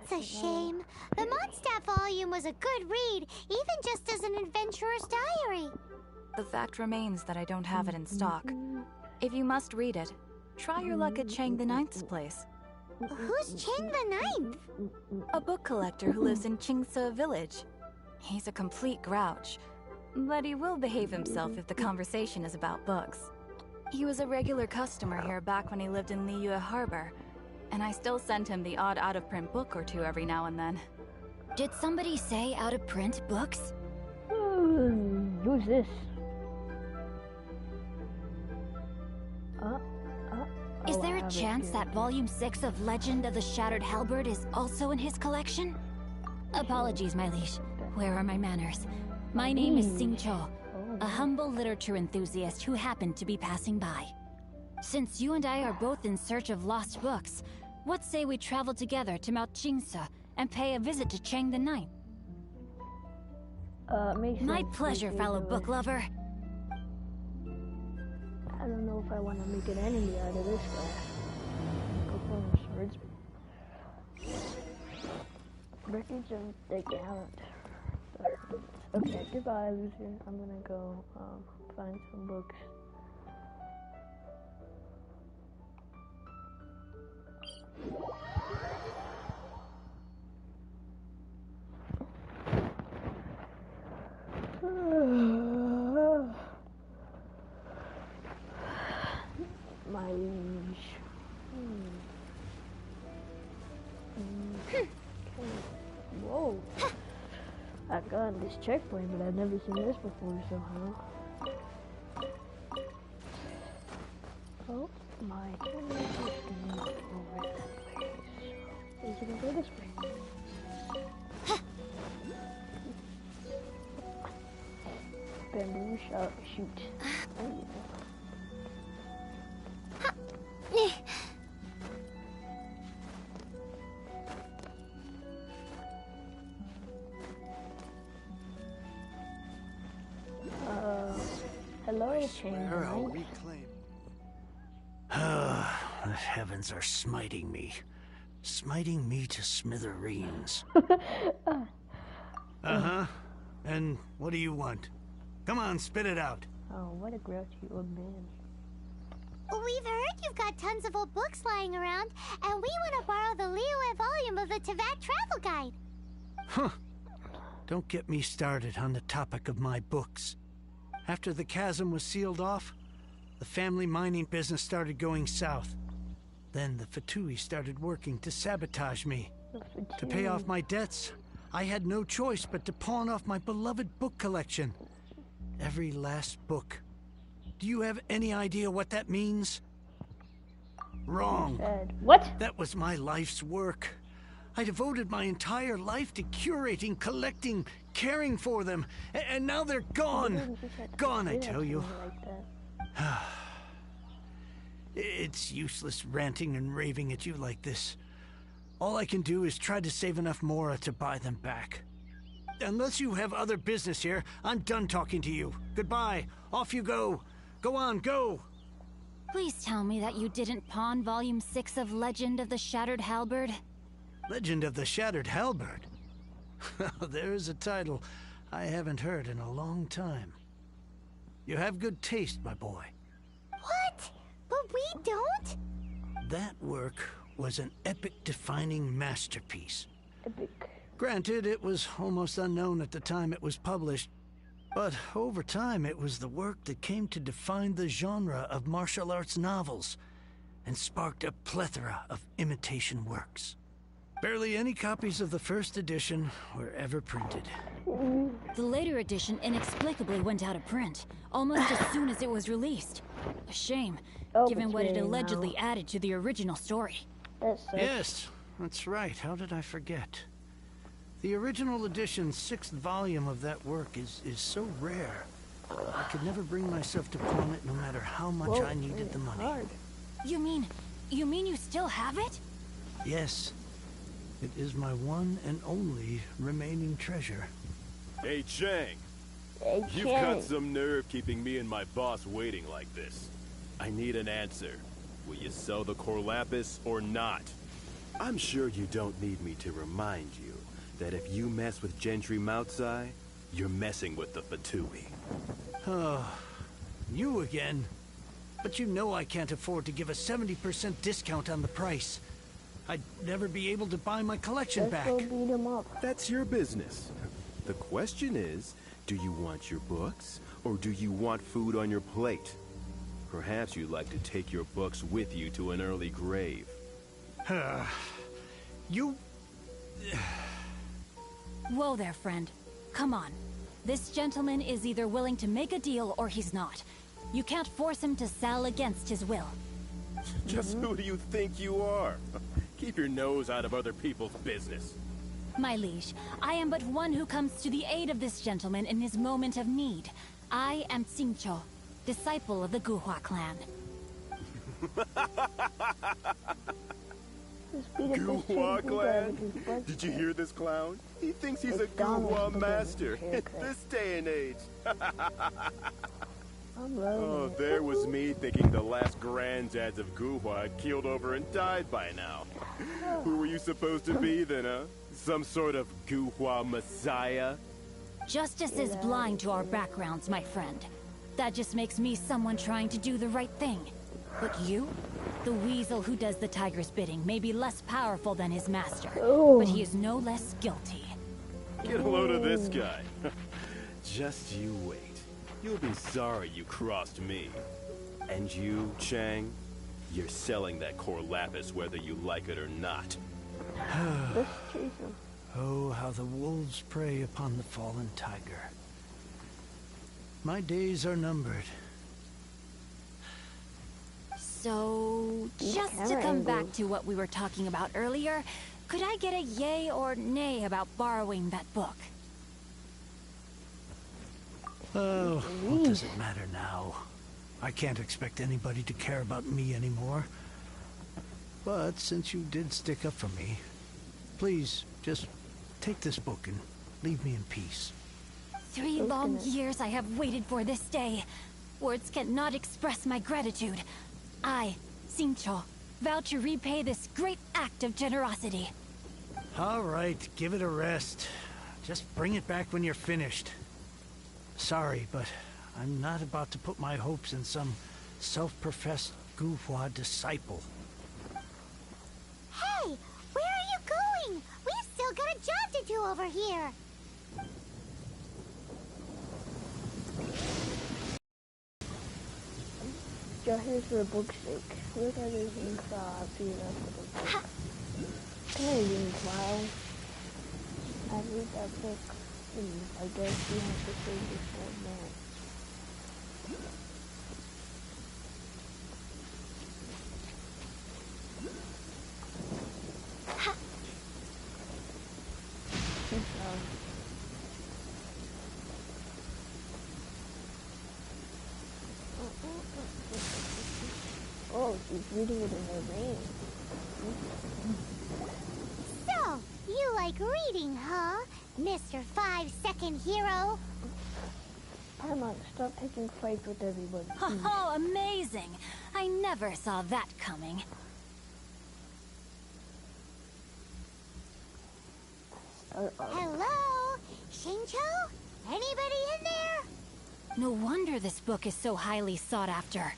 That's a shame. The Mondstadt volume was a good read, even just as an adventurer's diary. The fact remains that I don't have it in stock. If you must read it, try your luck at Chang the Ninth's place. Who's Chang the Ninth? A book collector who lives in Qingse village. He's a complete grouch, but he will behave himself if the conversation is about books. He was a regular customer here back when he lived in Liyue Harbor, and I still send him the odd out-of-print book or two every now and then. Did somebody say out-of-print books? Who's this? Is there a chance that Volume 6 of Legend of the Shattered Halberd is also in his collection? Apologies, my liege. Where are my manners? My name is Sing Cho, a humble literature enthusiast who happened to be passing by. Since you and I are both in search of lost books, what say we travel together to Mount Qingse and pay a visit to Chang the Ninth? My pleasure, fellow book lover. I don't know if I want to make an enemy out of this guy. Couple of swords. Records of the gallant. Okay, goodbye, loser. I'm gonna go find some books. My liege. Okay. Whoa. I've gotten this checkpoint, but I've never seen this before somehow. Oh my goodness, it's going over that way. So, is it gonna go this way? Bamboo shoot. Oh, yeah. Hello, Chang. The heavens are smiting me to smithereens. And what do you want? Come on, spit it out. Oh, what a grouchy old man. We've heard you've got tons of old books lying around, and we want to borrow the Liyue volume of the Teyvat Travel Guide. Huh. Don't get me started on the topic of my books. After the chasm was sealed off, the family mining business started going south. Then the Fatui started working to sabotage me. To pay off my debts, I had no choice but to pawn off my beloved book collection. Every last book. Do you have any idea what that means? Wrong. What? That was my life's work. I devoted my entire life to curating, collecting, caring for them, and now they're gone. Gone, I tell you. It's useless ranting and raving at you like this. All I can do is try to save enough Mora to buy them back. Unless you have other business here, I'm done talking to you. Goodbye. Off you go. Go on, go. Please tell me that you didn't pawn Volume 6 of Legend of the Shattered Halberd. Legend of the Shattered Halberd? There's a title I haven't heard in a long time. You have good taste, my boy. What? But we don't? That work was an epic-defining masterpiece. Epic. Granted, it was almost unknown at the time it was published, but over time it was the work that came to define the genre of martial arts novels and sparked a plethora of imitation works. Barely any copies of the first edition were ever printed. The later edition inexplicably went out of print, almost as soon as it was released. A shame, given what it allegedly added to the original story. Yes, that's right. How did I forget? The original edition's 6th volume of that work is so rare. I could never bring myself to pawn it no matter how much I needed the money. You mean you still have it? Yes. It is my one and only remaining treasure. Hey, Chang. You've got some nerve keeping me and my boss waiting like this. I need an answer. Will you sell the core lapis or not? I'm sure you don't need me to remind you that if you mess with Gentry Moutsai, you're messing with the Fatui. Oh, you again. But you know I can't afford to give a 70% discount on the price. I'd never be able to buy my collection back. Let's go beat him up. That's your business. The question is, do you want your books, or do you want food on your plate? Perhaps you'd like to take your books with you to an early grave. You... Whoa there, friend. Come on. This gentleman is either willing to make a deal or he's not. You can't force him to sell against his will. Just who do you think you are? Keep your nose out of other people's business. My liege, I am but one who comes to the aid of this gentleman in his moment of need. I am Xingqiu, disciple of the Guhua clan. Guhua clan? Did you hear this clown? He thinks he's a Guhua master in this day and age. Oh, there was me thinking the last granddads of Guhua had keeled over and died by now. Who were you supposed to be then, huh? Some sort of Guhua messiah? Justice is blind to our backgrounds, my friend. That just makes me someone trying to do the right thing. But you? The weasel who does the tiger's bidding may be less powerful than his master, but he is no less guilty. Get a load of this guy. Just you wait. You'll be sorry you crossed me. And you, Chang, you're selling that core lapis whether you like it or not. Let's chase him. Oh, how the wolves prey upon the fallen tiger. My days are numbered. So, just to come back to what we were talking about earlier, could I get a yay or nay about borrowing that book? Oh, what does it matter now? I can't expect anybody to care about me anymore. But since you did stick up for me, please, just take this book and leave me in peace. 3 long years I have waited for this day. Words cannot express my gratitude. I, Xingqiu, vow to repay this great act of generosity. All right, give it a rest. Just bring it back when you're finished. Sorry, but I'm not about to put my hopes in some self-professed Guhua disciple. Hey, where are you going? We've still got a job to do over here. Just here for the book's sake. Look at his inside, being up for the book. Come here, you clown. I read that book, and I guess you have to save this one man. Oh, she's reading it in her name. So, you like reading, huh? Mr. 5-second hero? Paimon, stop picking fights with everybody. Oh, amazing! I never saw that coming. Hello? Xingqiu? Anybody in there? No wonder this book is so highly sought after.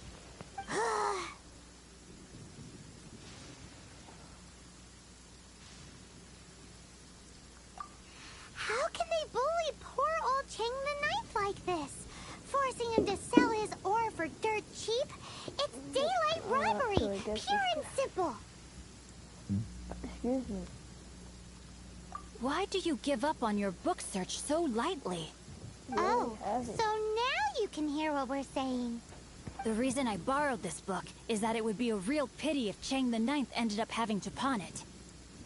How can they bully poor old Chang the Ninth like this? Forcing him to sell his ore for dirt cheap? It's daylight robbery, so I guess pure and simple. Excuse me. Why do you give up on your book search so lightly? Oh, so now you can hear what we're saying. The reason I borrowed this book is that it would be a real pity if Chang the Ninth ended up having to pawn it.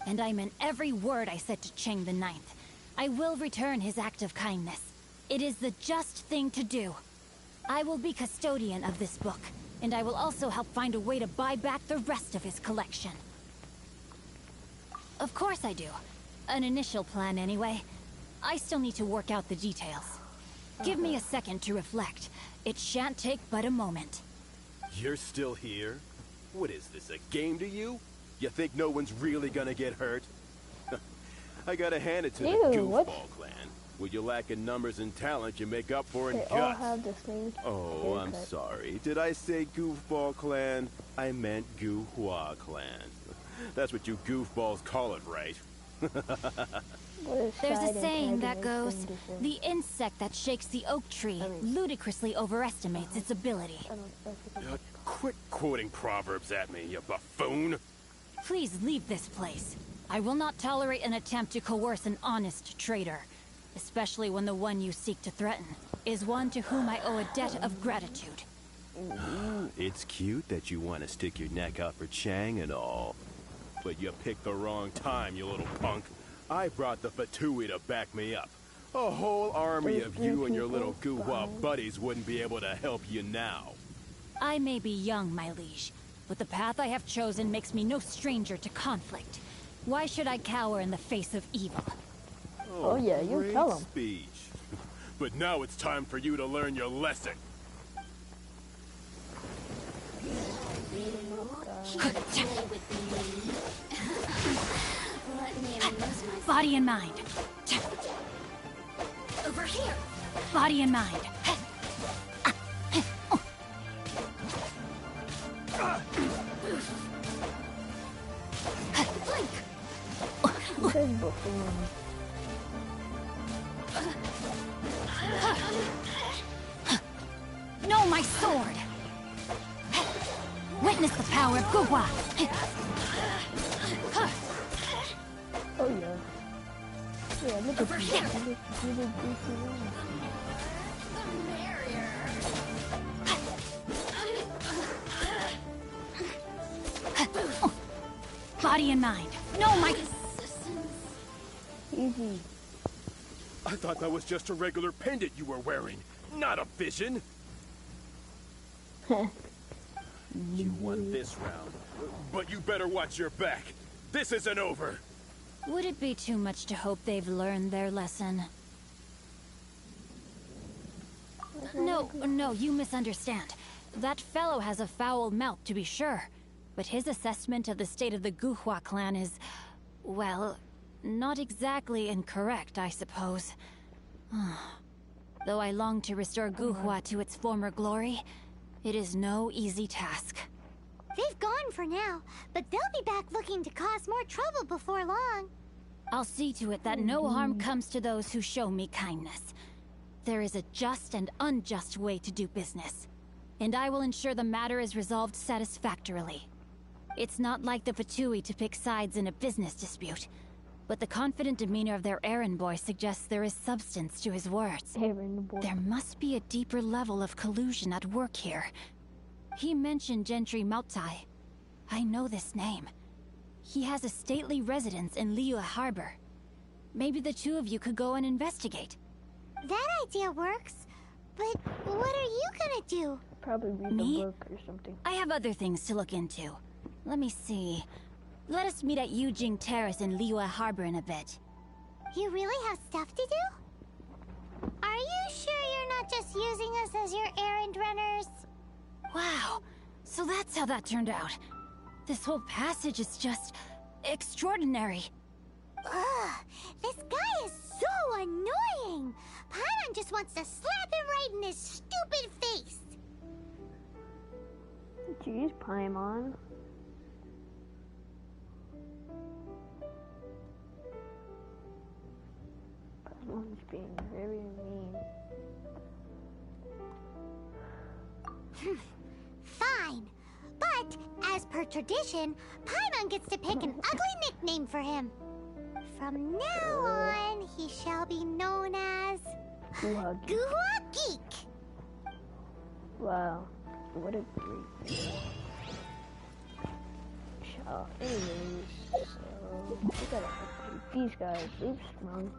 And I meant every word I said to Chang the Ninth. I will return his act of kindness. It is the just thing to do. I will be custodian of this book, and I will also help find a way to buy back the rest of his collection. Of course I do. An initial plan anyway. I still need to work out the details. Give me a second to reflect. It shan't take but a moment. You're still here? What is this, a game to you? You think no one's really gonna get hurt? I gotta hand it to the Ew, what? Goofball clan. With your lack of numbers and talent, you make up for in They guts. all have the same Oh, I'm haircut. sorry. Did I say Goofball clan? I meant Goohua clan. That's what you goofballs call it, right? What is There's side a saying that antagonist goes, thing to say? the insect that shakes the oak tree ludicrously overestimates its ability. I don't Quit quoting proverbs at me, you buffoon. Please leave this place. I will not tolerate an attempt to coerce an honest trader, especially when the one you seek to threaten is one to whom I owe a debt of gratitude. It's cute that you want to stick your neck out for Chang and all. But you picked the wrong time, you little punk. I brought the Fatui to back me up. A whole army There's of three you and your little people Goohua flying. buddies wouldn't be able to help you now. I may be young, my liege, but the path I have chosen makes me no stranger to conflict. Why should I cower in the face of evil? Oh, yeah, you great tell 'em. speech. But now it's time for you to learn your lesson. Body and mind. Over here. Body and mind. He says buffoon. No, my sword! Witness the power of Gugwa! Oh yeah. Yeah, look at you. You did goofy wrong. Body and mind. No, my... Easy. I thought that was just a regular pendant you were wearing, not a vision. You won this round, but you better watch your back. This isn't over. Would it be too much to hope they've learned their lesson? No, you misunderstand. That fellow has a foul mouth, to be sure. But his assessment of the state of the Guhua clan is... well, not exactly incorrect, I suppose. Though I long to restore Guhua to its former glory, it is no easy task. They've gone for now, but they'll be back looking to cause more trouble before long. I'll see to it that no harm comes to those who show me kindness. There is a just and unjust way to do business, and I will ensure the matter is resolved satisfactorily. It's not like the Fatui to pick sides in a business dispute, but the confident demeanor of their errand boy suggests there is substance to his words. Errand boy. There must be a deeper level of collusion at work here. He mentioned Gentry Mautai. I know this name. He has a stately residence in Liyue Harbor. Maybe the two of you could go and investigate. That idea works, but what are you gonna do? Probably read Me? the book or something. I have other things to look into. Let me see. Let us meet at Yujing Terrace in Liyue Harbor in a bit. You really have stuff to do? Are you sure you're not just using us as your errand runners? Wow, so that's how that turned out. This whole passage is just... extraordinary. Ugh, this guy is so annoying! Paimon just wants to slap him right in his stupid face! Jeez, Paimon. Paimon's being very mean. Fine. But, as per tradition, Paimon gets to pick an ugly nickname for him. From now on, he shall be known as... Guhua. Guhua Geek. Wow. What a great shot. Anyways, so we gotta update these guys. They've sprung.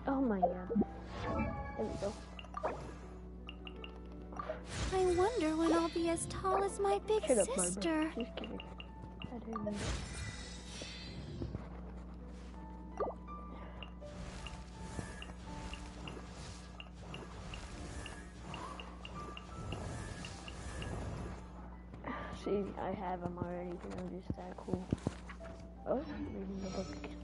Oh my god. There we go. I wonder when I'll be as tall as my big Shut up, Barbara. sister. Just kidding. I didn't mean it. See, I have them already, but I'm just that cool. Oh, reading the book again.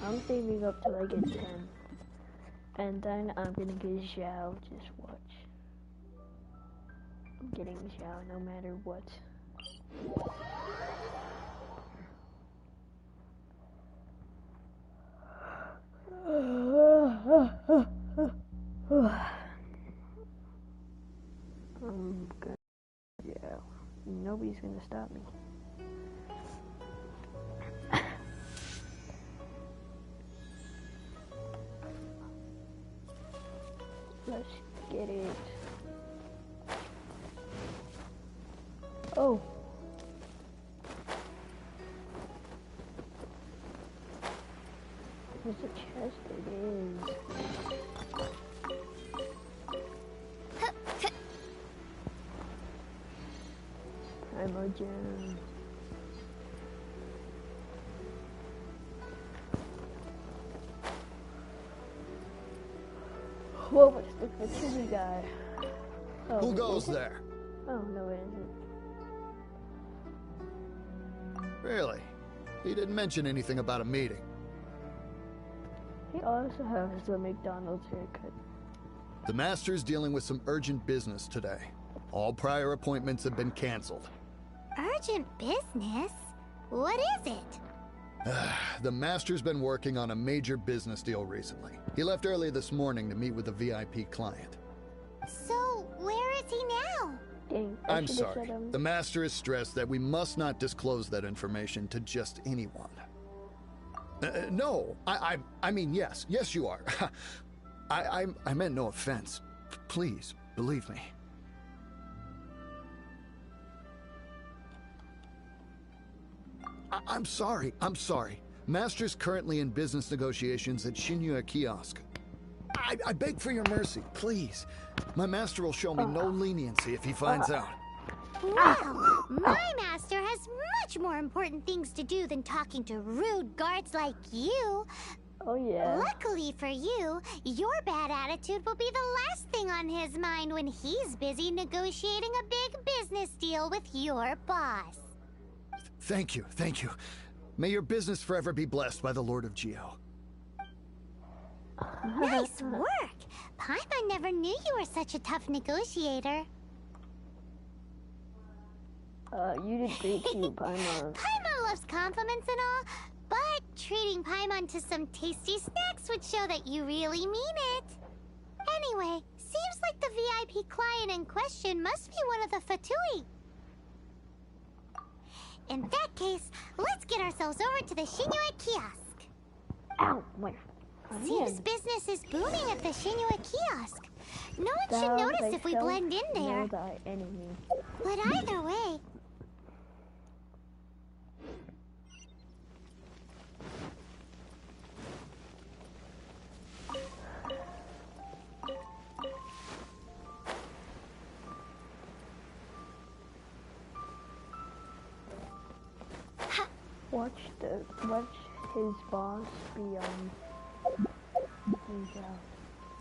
I'm saving up till I get 10. And then I'm gonna get Xiao, just watch. I'm getting Xiao no matter what. I'm good. Yeah. Nobody's gonna stop me. Let's get it. Oh. There's a chest. It is. Primal gem. Whoa, what's the chili guy? Oh, Who goes there? Oh, no, it isn't. Really? He didn't mention anything about a meeting. He also has the McDonald's haircut. The Master's dealing with some urgent business today. All prior appointments have been canceled. Urgent business? What is it? The Master's been working on a major business deal recently. He left early this morning to meet with a VIP client. So, where is he now? Dang, I'm sorry. The Master is stressed that we must not disclose that information to just anyone. No, I mean, yes. Yes, you are. I meant no offense. Please, believe me. I'm sorry. Master's currently in business negotiations at Shinya Kiosk. I beg for your mercy, please. My master will show me no leniency if he finds out. Well, my master has much more important things to do than talking to rude guards like you. Oh, yeah. Luckily for you, your bad attitude will be the last thing on his mind when he's busy negotiating a big business deal with your boss. Thank you. May your business forever be blessed by the Lord of Geo. Nice work! Paimon never knew you were such a tough negotiator. You did great too, Paimon. Paimon loves compliments and all, but treating Paimon to some tasty snacks would show that you really mean it. Anyway, seems like the VIP client in question must be one of the Fatui. In that case, let's get ourselves over to the Shinua Kiosk. Ow, my Seems hand. business is booming at the Shinua Kiosk. No one should notice if we blend in there. Know thy enemy. But either way... Watch his boss be Ninja.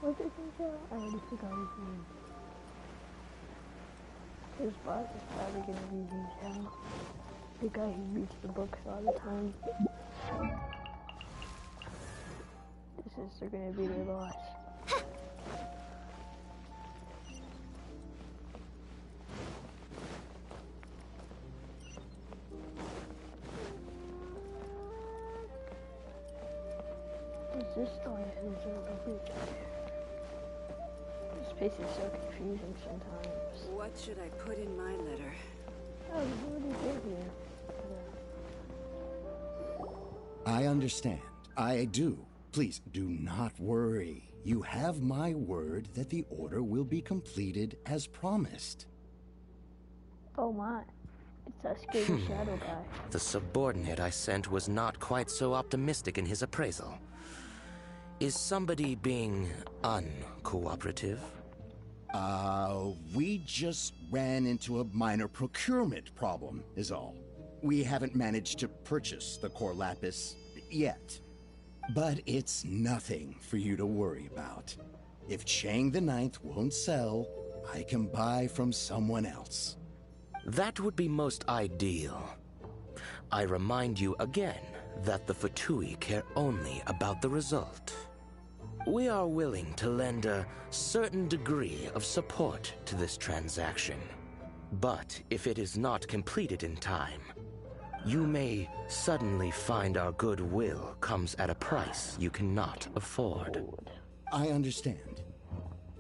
Was it Ninja? I already forgot his name. His boss is probably gonna be Ninja. The guy who reads the books all the time. They're gonna be their boss. This story is a bit. This place is so confusing sometimes. What should I put in my letter? Oh, you already did here. I understand. I do. Please do not worry. You have my word that the order will be completed as promised. Oh my. It's that scary shadow guy. The subordinate I sent was not quite so optimistic in his appraisal. Is somebody being uncooperative? We just ran into a minor procurement problem, is all. We haven't managed to purchase the core lapis yet. But it's nothing for you to worry about. If Chang the Ninth won't sell, I can buy from someone else. That would be most ideal. I remind you again that the Fatui care only about the result. We are willing to lend a certain degree of support to this transaction. But if it is not completed in time, you may suddenly find our goodwill comes at a price you cannot afford. I understand.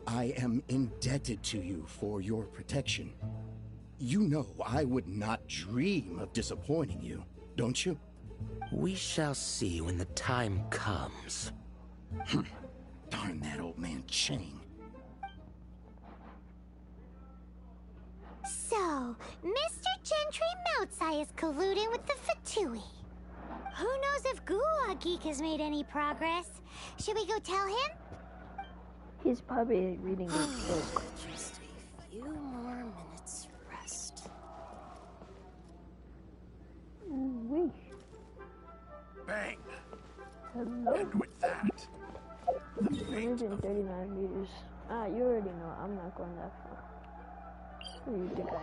I am indebted to you for your protection. You know I would not dream of disappointing you, don't you? We shall see when the time comes. Darn that old man Chang. So, Mr. Gentry Moutsai is colluding with the Fatui. Who knows if Gulag Geek has made any progress? Should we go tell him? He's probably reading his book. Just a few more minutes rest. Wee. Bang! Hello. And with that, the fate 139 meters. Ah, you already know. I'm not going that far. Who do you think I am?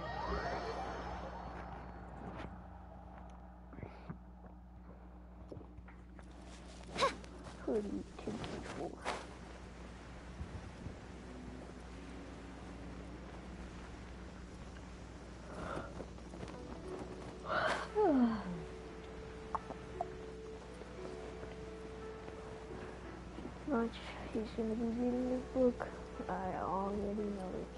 Who do you take me for? Much. He's gonna be reading this book. I already know it.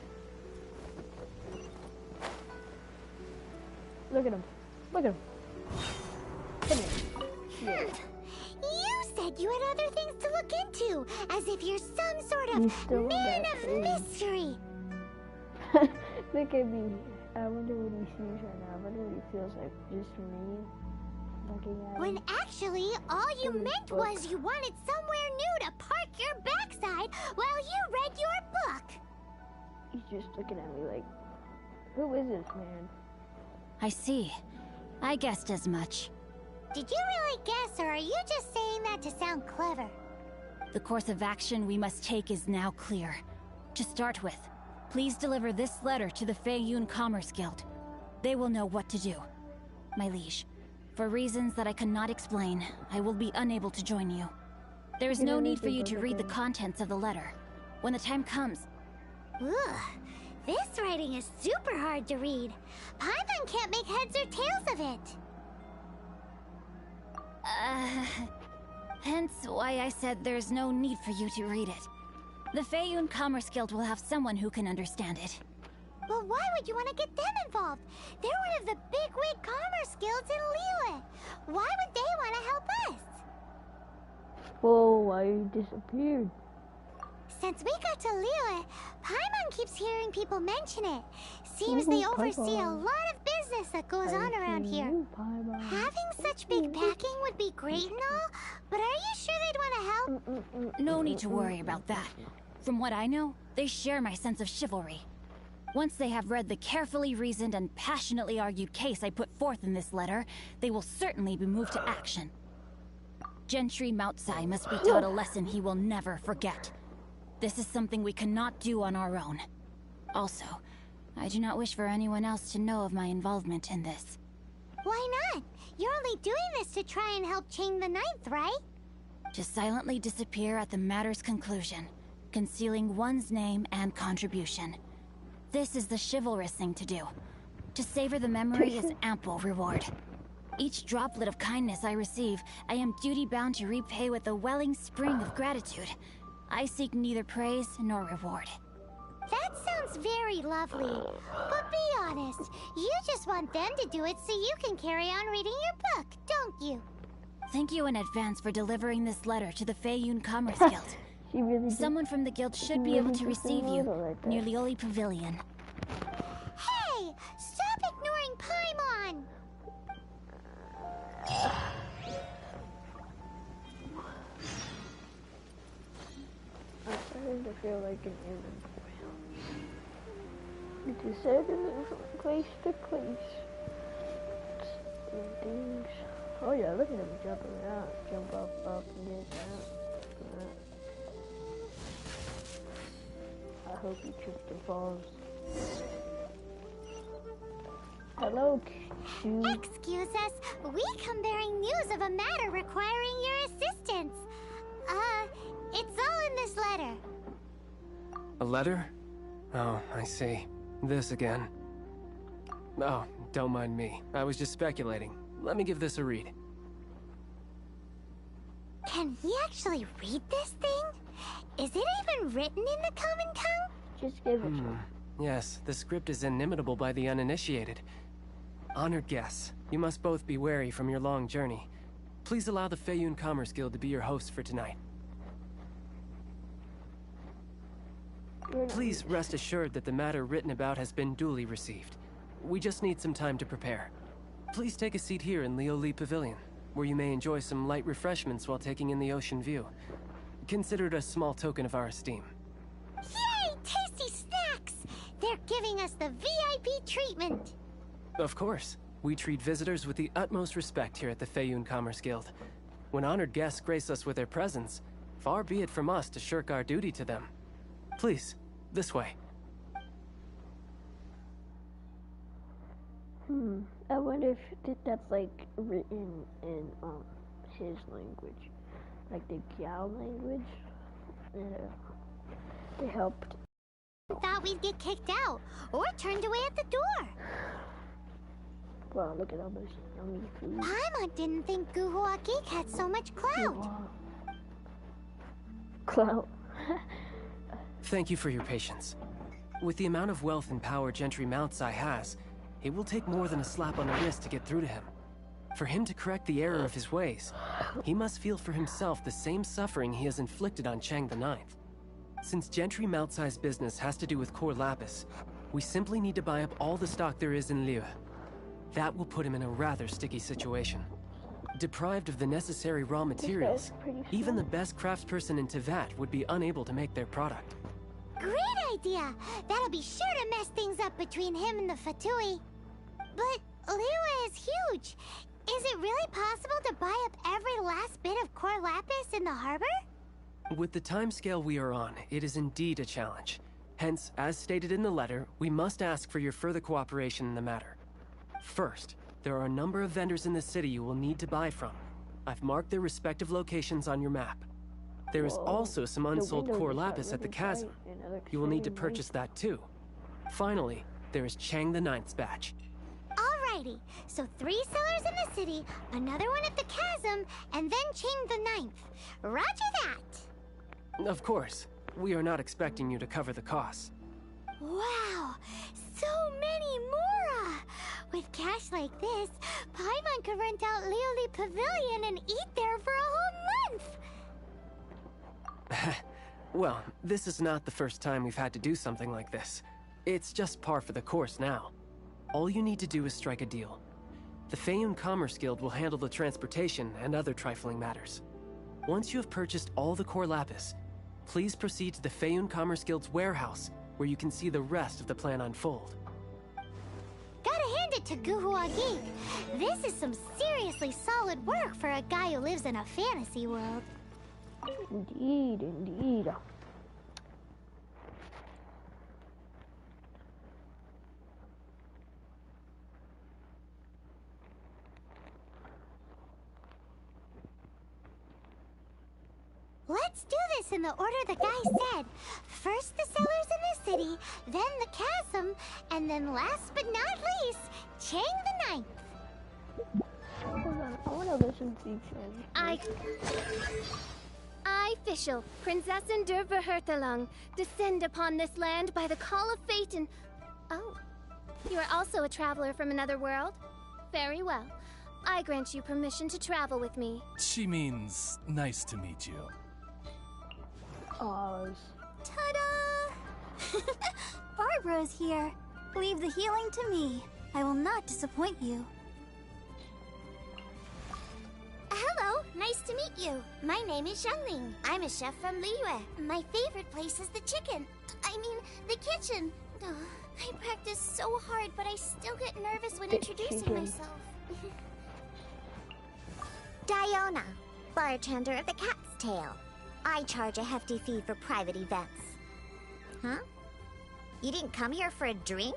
Look at him. Look at him. Come here. You said you had other things to look into, as if you're some sort of man of mystery. Look at me. I wonder what he sees right now. I wonder what he feels like. Just me looking at him. When actually, all you meant was you wanted somewhere new to park your backside while you read your book. He's just looking at me like, who is this man? I see. I guessed as much. Did you really guess, or are you just saying that to sound clever? The course of action we must take is now clear. To start with, please deliver this letter to the Feiyun Commerce Guild. They will know what to do. My liege, for reasons that I cannot explain, I will be unable to join you. There is no need for you to read the contents of the letter. When the time comes... Ugh, this writing is super hard to read. Paimon can't make heads or tails of it. Hence why I said there's no need for you to read it. The Feiyun Commerce Guild will have someone who can understand it. But why would you want to get them involved? They're one of the bigwig commerce guilds in Liyue. Why would they want to help us? Whoa, why you disappeared? Since we got to Liyue, Paimon keeps hearing people mention it. Seems they oversee a lot of business that goes on around here. Having such big backing would be great and all, but are you sure they'd want to help? No need to worry about that. From what I know, they share my sense of chivalry. Once they have read the carefully reasoned and passionately argued case I put forth in this letter, they will certainly be moved to action. Gentry Moutsai must be taught a lesson he will never forget. This is something we cannot do on our own. Also, I do not wish for anyone else to know of my involvement in this. Why not? You're only doing this to try and help Chang the Ninth, right? To silently disappear at the matter's conclusion, concealing one's name and contribution. This is the chivalrous thing to do. To savor the memory is ample reward. Each droplet of kindness I receive, I am duty-bound to repay with a welling spring of gratitude. I seek neither praise nor reward. That sounds very lovely. But be honest, you just want them to do it so you can carry on reading your book, don't you? Thank you in advance for delivering this letter to the Feiyun Commerce Guild. Someone from the guild should be able to receive you near Lioli Pavilion. Hey! Stop ignoring Paimon! I'm starting to feel like an inventory. It is said from place to place. Things. Oh yeah, look at him jumping around. Jump up, and get out. I hope you tripped and falls. Hello, Q. Excuse us, we come bearing news of a matter requiring your assistance. It's all in this letter. A letter? Oh, I see. This again. Oh, don't mind me. I was just speculating. Let me give this a read. Can he actually read this thing? Is it even written in the common tongue? Just give it to him. Yes, the script is inimitable by the uninitiated. Honored guests, you must both be wary from your long journey. Please allow the Feiyun Commerce Guild to be your host for tonight. Please rest assured that the matter written about has been duly received. We just need some time to prepare. Please take a seat here in Leo Lee Pavilion, where you may enjoy some light refreshments while taking in the ocean view. Consider it a small token of our esteem. Yay! Tasty snacks! They're giving us the VIP treatment. Of course. We treat visitors with the utmost respect here at the Feiyun Commerce Guild. When honored guests grace us with their presence, far be it from us to shirk our duty to them. Please, this way. I wonder if that's like written in his language, like the Gao language. They helped. Thought we'd get kicked out or turned away at the door. Wow, look at all this yummy food. Paimon didn't think Guhua Geek had so much clout. Clout. Thank you for your patience. With the amount of wealth and power Gentry Mountsai has, it will take more than a slap on the wrist to get through to him. For him to correct the error of his ways, he must feel for himself the same suffering he has inflicted on Chang the Ninth. Since Gentry Mountsai's business has to do with core lapis, we simply need to buy up all the stock there is in Liu. That will put him in a rather sticky situation. Deprived of the necessary raw materials, even the best craftsperson in Teyvat would be unable to make their product. Great idea! That'll be sure to mess things up between him and the Fatui. But Liyue is huge. Is it really possible to buy up every last bit of core lapis in the harbor? With the timescale we are on, it is indeed a challenge. Hence, as stated in the letter, we must ask for your further cooperation in the matter. First, there are a number of vendors in the city you will need to buy from. I've marked their respective locations on your map. There is also some unsold core lapis at the chasm. You will need to purchase that too. Finally, there is Chang the Ninth's batch. Alrighty, so 3 sellers in the city, another one at the chasm, and then Chang the Ninth. Roger that! Of course. We are not expecting you to cover the costs. Wow, so many mora! With cash like this, Paimon could rent out Lioli Pavilion and eat there for a whole month! Well, this is not the first time we've had to do something like this. It's just par for the course now. All you need to do is strike a deal. The Feiyun Commerce Guild will handle the transportation and other trifling matters. Once you have purchased all the core lapis, please proceed to the Feiyun Commerce Guild's warehouse, where you can see the rest of the plan unfold. Gotta hand it to Guhua Geek. This is some seriously solid work for a guy who lives in a fantasy world. Indeed, indeed. Let's do this in the order the guy said. First the sellers in the city, then the chasm, and then last but not least, Chang the Ninth. Hold on, I want to listen to each I, official, Prinzessin der Verhertelung, descend upon this land by the call of fate and... Oh, you are also a traveler from another world? Very well. I grant you permission to travel with me. She means nice to meet you. Oz. Ta-da! Barbara's here. Leave the healing to me. I will not disappoint you. Hello, nice to meet you. My name is Xiangling. I'm a chef from Liyue. My favorite place is the chicken. I mean, the kitchen. I practice so hard, but I still get nervous when introducing myself. Diona, bartender of the Cat's Tail. I charge a hefty fee for private events. Huh? You didn't come here for a drink?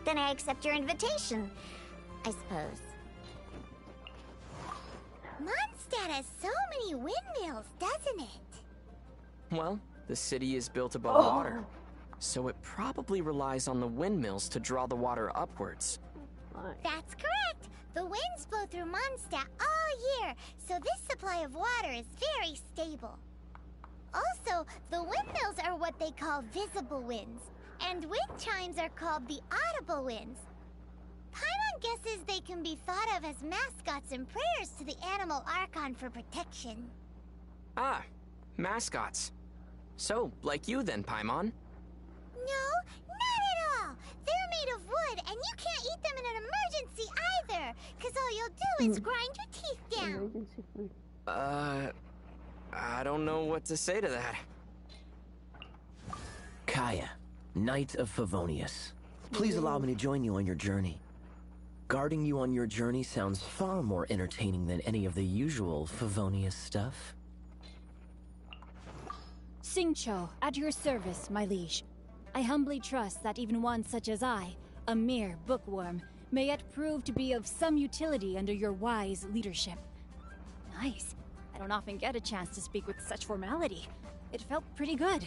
Then I accept your invitation, I suppose. Mondstadt has so many windmills, doesn't it? Well, the city is built above water, so it probably relies on the windmills to draw the water upwards. That's correct. The winds blow through Mondstadt all year, so this supply of water is very stable. Also, the windmills are what they call visible winds, and wind chimes are called the audible winds. Paimon guesses they can be thought of as mascots and prayers to the animal Archon for protection. Ah, mascots. So, like you then, Paimon. No, not at all. They're made of wood, and you can't eat them in an emergency either, because all you'll do is grind your teeth down. Emergency food. I don't know what to say to that. Kaya, Knight of Favonius. Please allow me to join you on your journey. Guarding you on your journey sounds far more entertaining than any of the usual Favonius stuff. Xingqiu, at your service, my liege. I humbly trust that even one such as I, a mere bookworm, may yet prove to be of some utility under your wise leadership. Nice. I don't often get a chance to speak with such formality. It felt pretty good.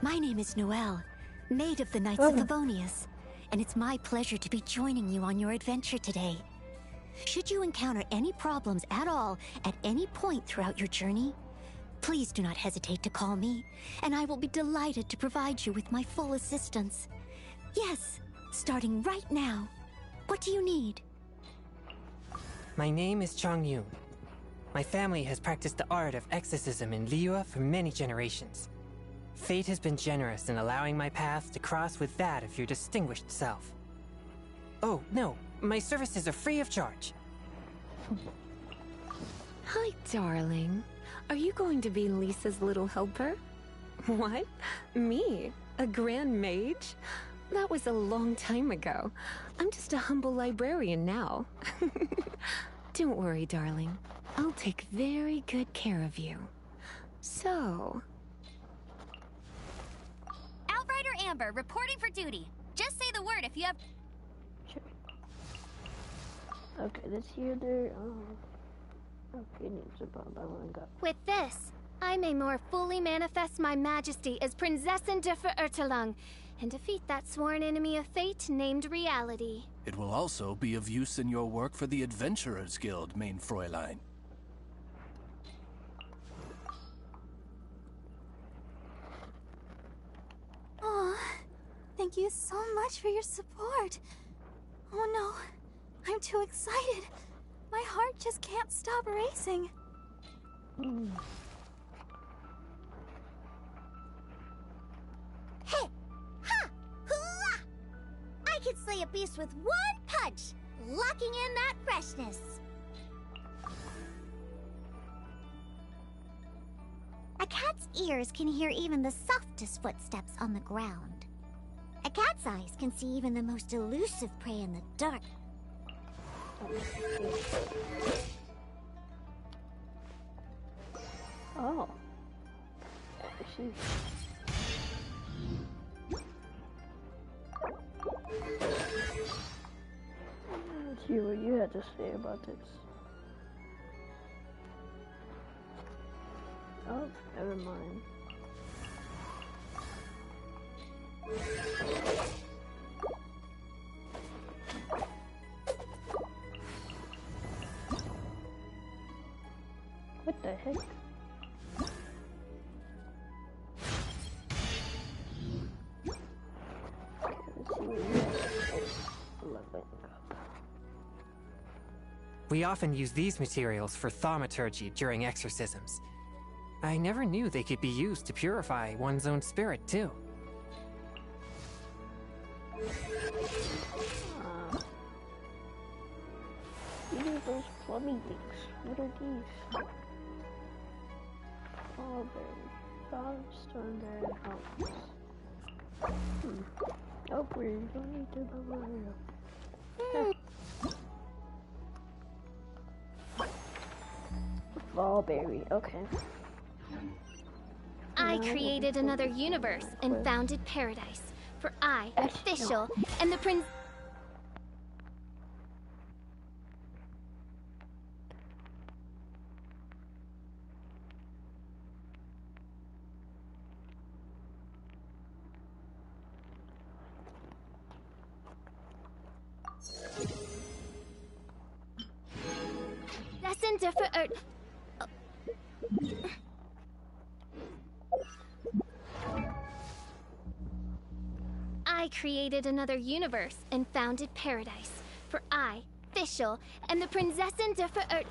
My name is Noelle, Maid of the Knights of Favonius, and it's my pleasure to be joining you on your adventure today. Should you encounter any problems at all at any point throughout your journey, please do not hesitate to call me, and I will be delighted to provide you with my full assistance. Yes, starting right now. What do you need? My name is Chong Yun. My family has practiced the art of exorcism in Liyue for many generations. Fate has been generous in allowing my path to cross with that of your distinguished self. Oh, no, my services are free of charge. Hi, darling. Are you going to be Lisa's little helper? What? Me? A grand mage? That was a long time ago. I'm just a humble librarian now. Don't worry, darling. I'll take very good care of you. So... Outrider Amber, reporting for duty. Just say the word if you have... Okay, let's hear their, opinions about that one. With this, I may more fully manifest my majesty as Prinzessin der Verirrtelung and defeat that sworn enemy of fate named Reality. It will also be of use in your work for the Adventurers Guild, main Fräulein. Aw, thank you so much for your support. Oh no, I'm too excited. My heart just can't stop racing. Hey! Ha! Hooah! I could slay a beast with one punch, locking in that freshness. A cat's ears can hear even the softest footsteps on the ground. A cat's eyes can see even the most elusive prey in the dark. Oh. She's... Let's see what you had to say about this. Oh, never mind. What the heck? We often use these materials for thaumaturgy during exorcisms. I never knew they could be used to purify one's own spirit, too. These are those plumbing things. What are these? Strawberry, strawberry house. Oh, we don't need to bubble it up. Strawberry, okay. I created another universe and founded paradise. For I, official, and the prince. Destined for Earth. I created another universe and founded paradise. For I, official, and the Prinzessin der Verirrt.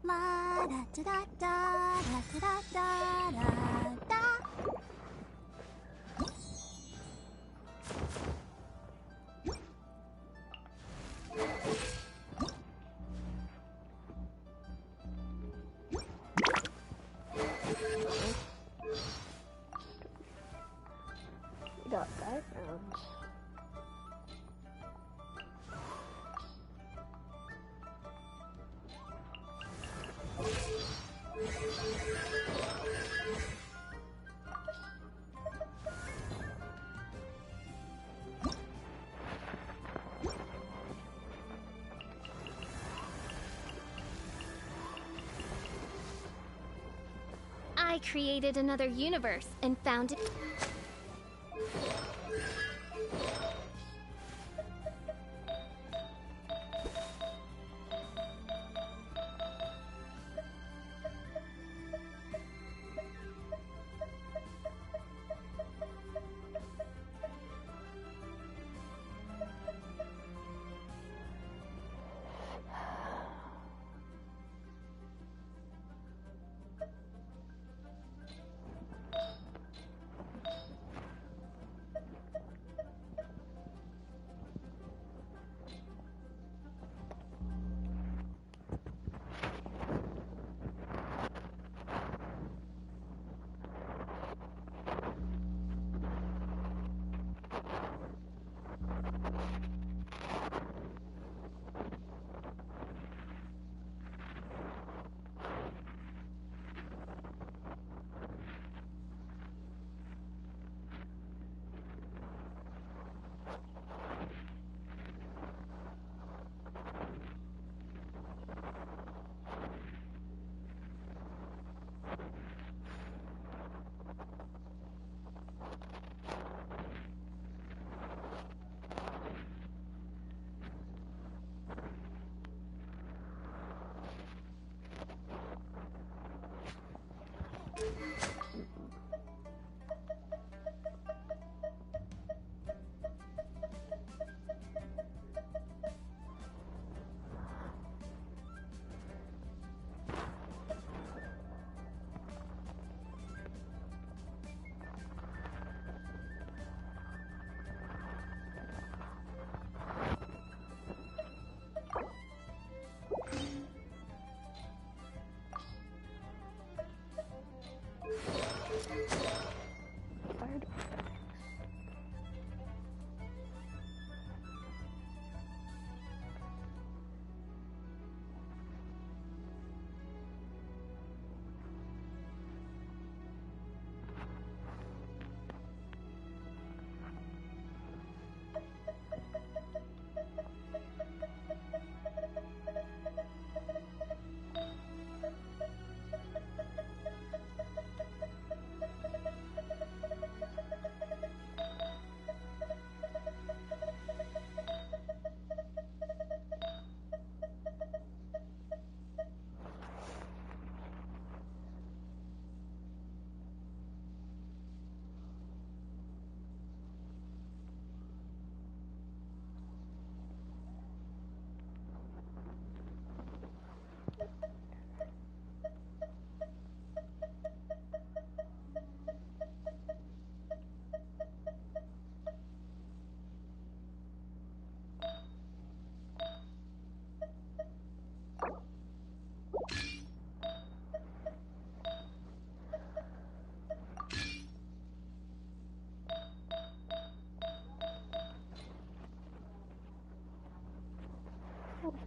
La da da da da da da da da da. We got backgrounds. I created another universe and founded.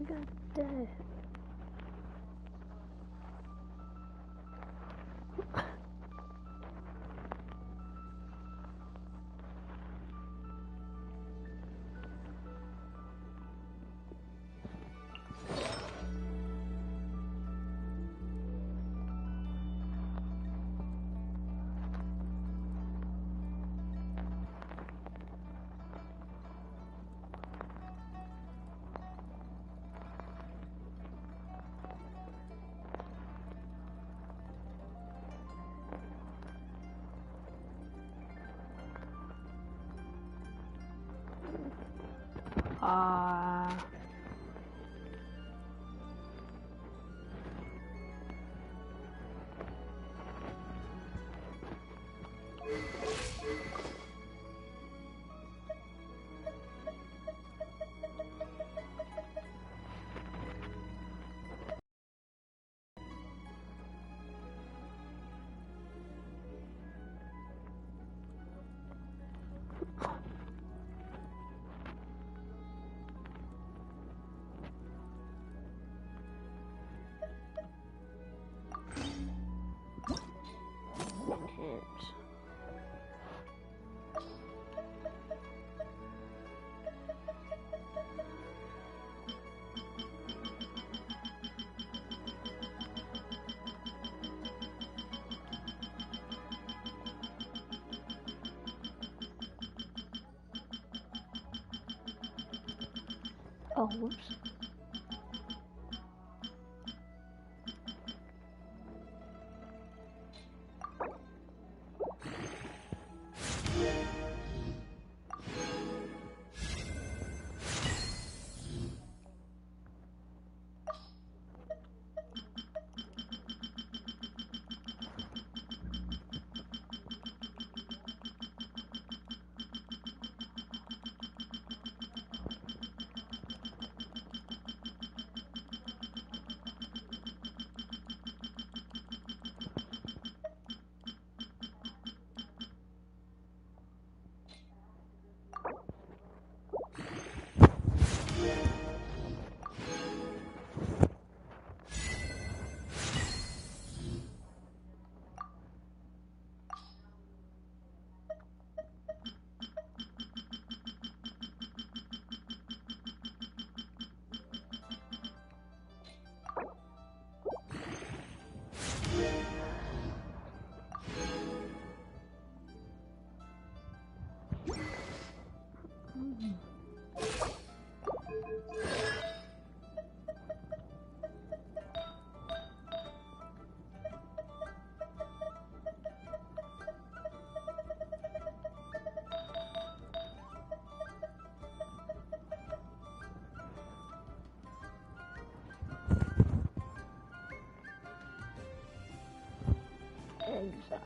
think I'm dead. Oh, whoops. Exile.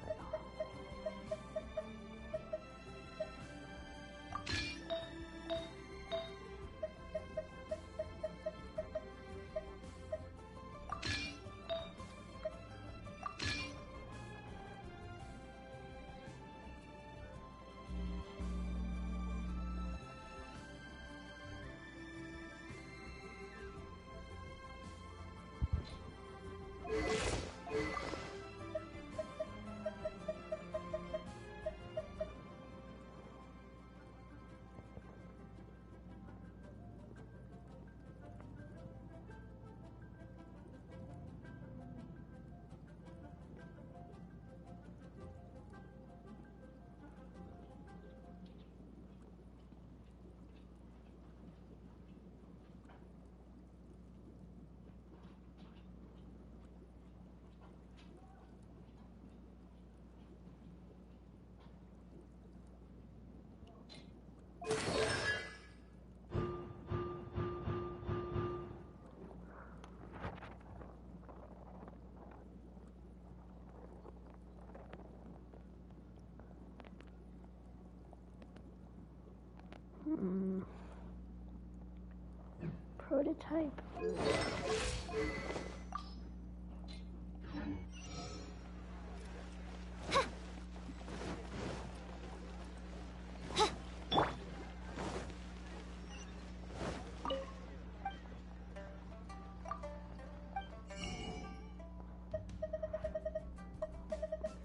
Prototype.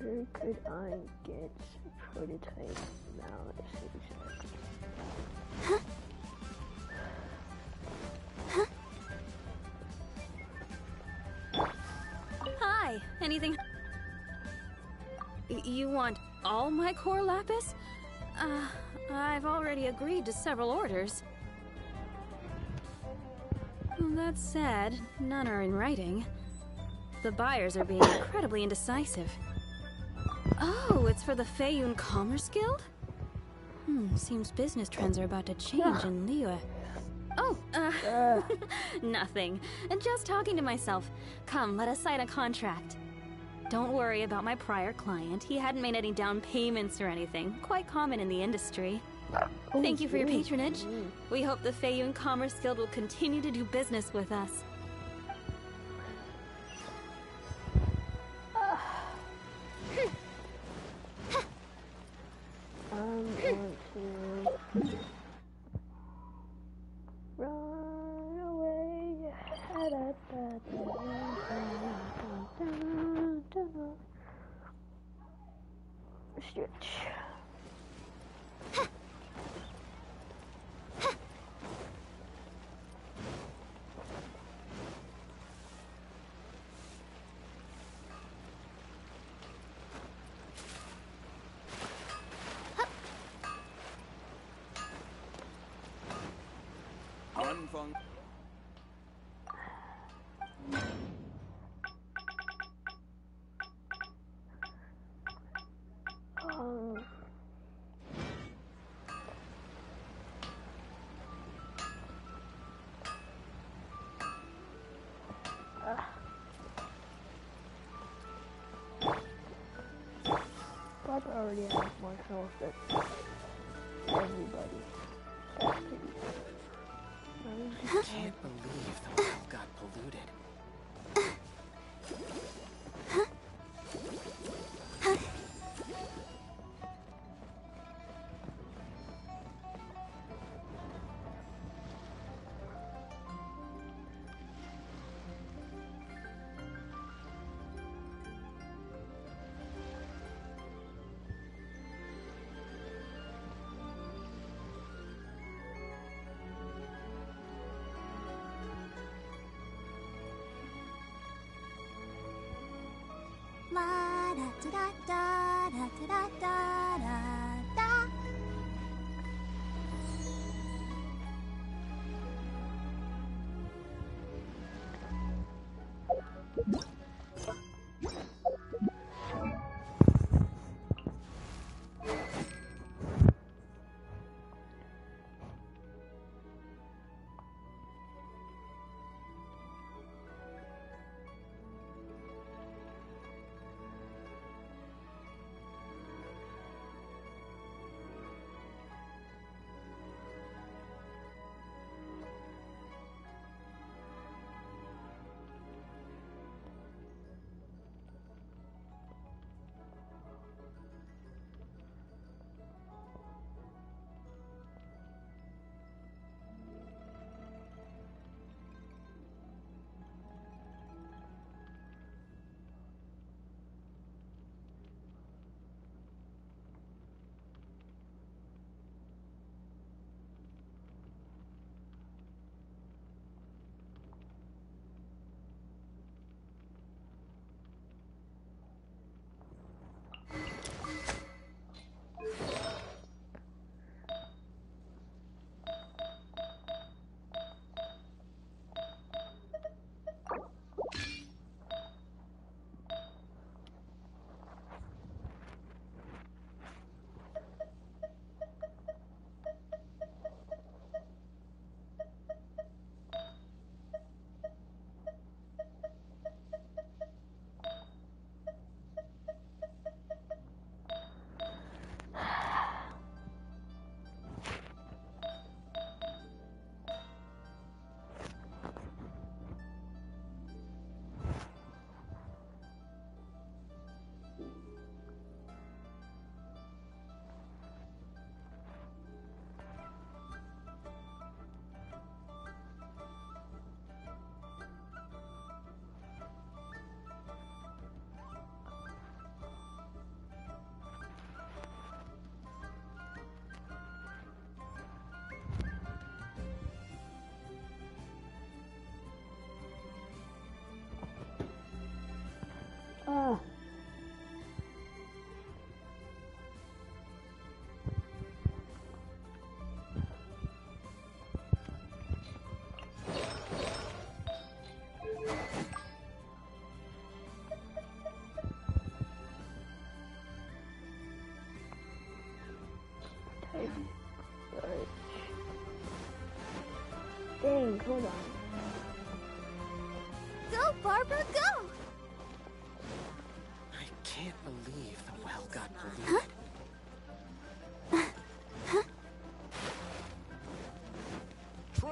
Where could I get prototype mouses? Hi, anything? You want all my core lapis? I've already agreed to several orders. That said, none are in writing. The buyers are being incredibly indecisive. Oh, it's for the Feiyun Commerce Guild? Seems business trends are about to change in Liyue. Oh, nothing. Just talking to myself. Come, let us sign a contract. Don't worry about my prior client. He hadn't made any down payments or anything. Quite common in the industry. Thank you for your patronage. We hope the Feiyun Commerce Guild will continue to do business with us. I'm going to run away. Stretch. Unfun. Bob already has more health than everybody. That's pretty good. I can't believe the well got polluted. La da da da da da da da da.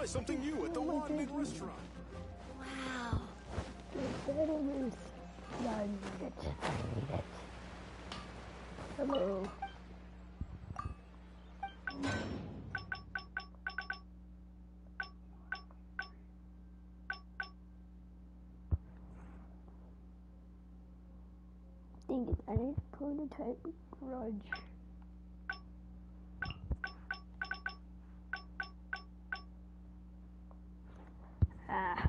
something new at the Wanted restaurant. Wow. That is. I need it. I need it. Hello. Dang it, I need a prototype garage. Ah.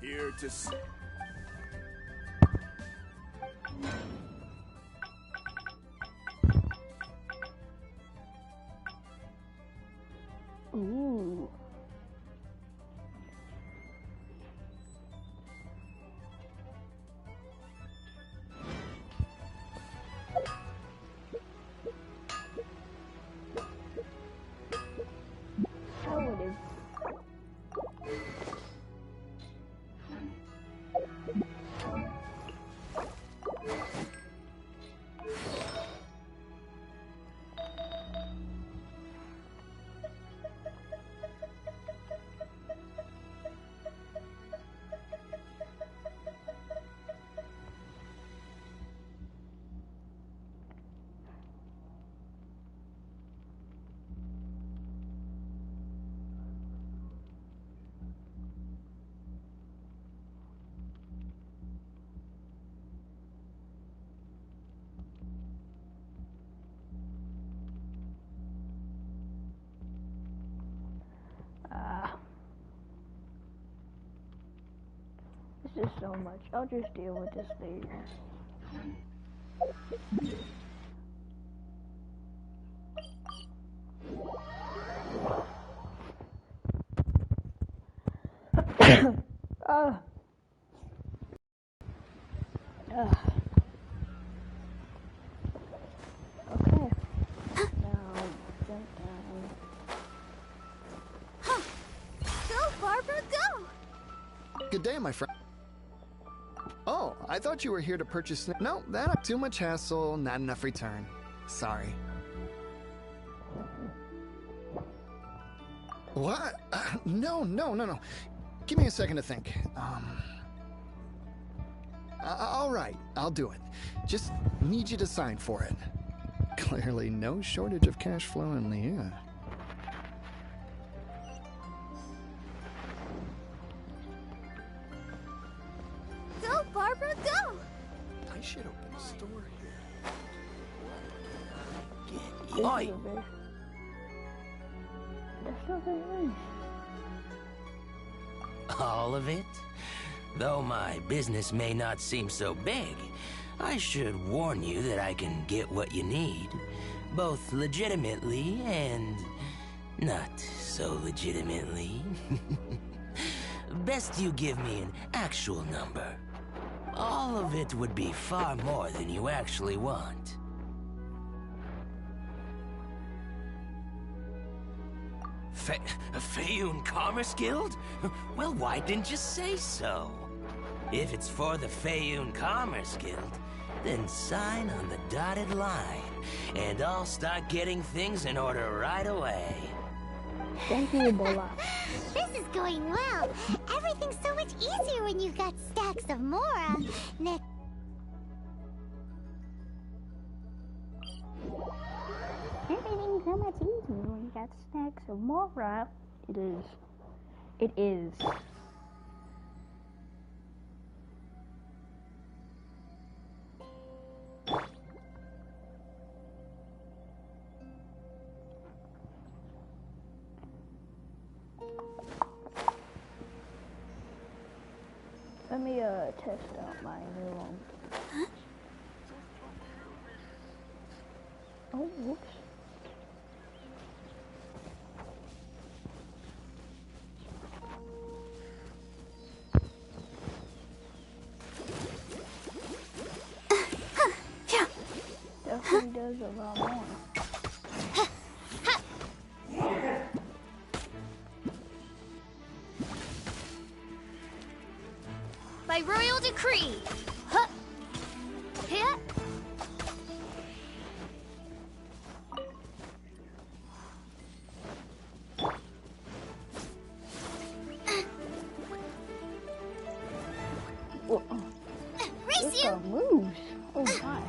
Here to Ooh. How would it? This is so much. I'll just deal with this later. Okay. Now jump down. Go, Barbara, go! Good day, my friend. Oh, I thought you were here to purchase. No, that too much hassle, not enough return. Sorry. What? No. Give me a second to think. All right, I'll do it. Just need you to sign for it. Clearly, no shortage of cash flow in the air. Go, Barbara, go! I should open a store here. Oi! That's not very nice. All of it? Though my business may not seem so big, I should warn you that I can get what you need, both legitimately and not so legitimately. Best you give me an actual number. All of it would be far more than you actually want. Fayun Commerce Guild? Well, why didn't you say so? If it's for the Fayun Commerce Guild, then sign on the dotted line, and I'll start getting things in order right away. Thank you, Ebola. This is going well. Everything's so much easier when you've got stacks of Mora. Nick. Everything's so much easier when you got stacks of Mora. It is. It is. me test out my new Oh, whoops. Definitely does a lot more. By royal decree. Huh. Hit. Race you. Moves. Oh my.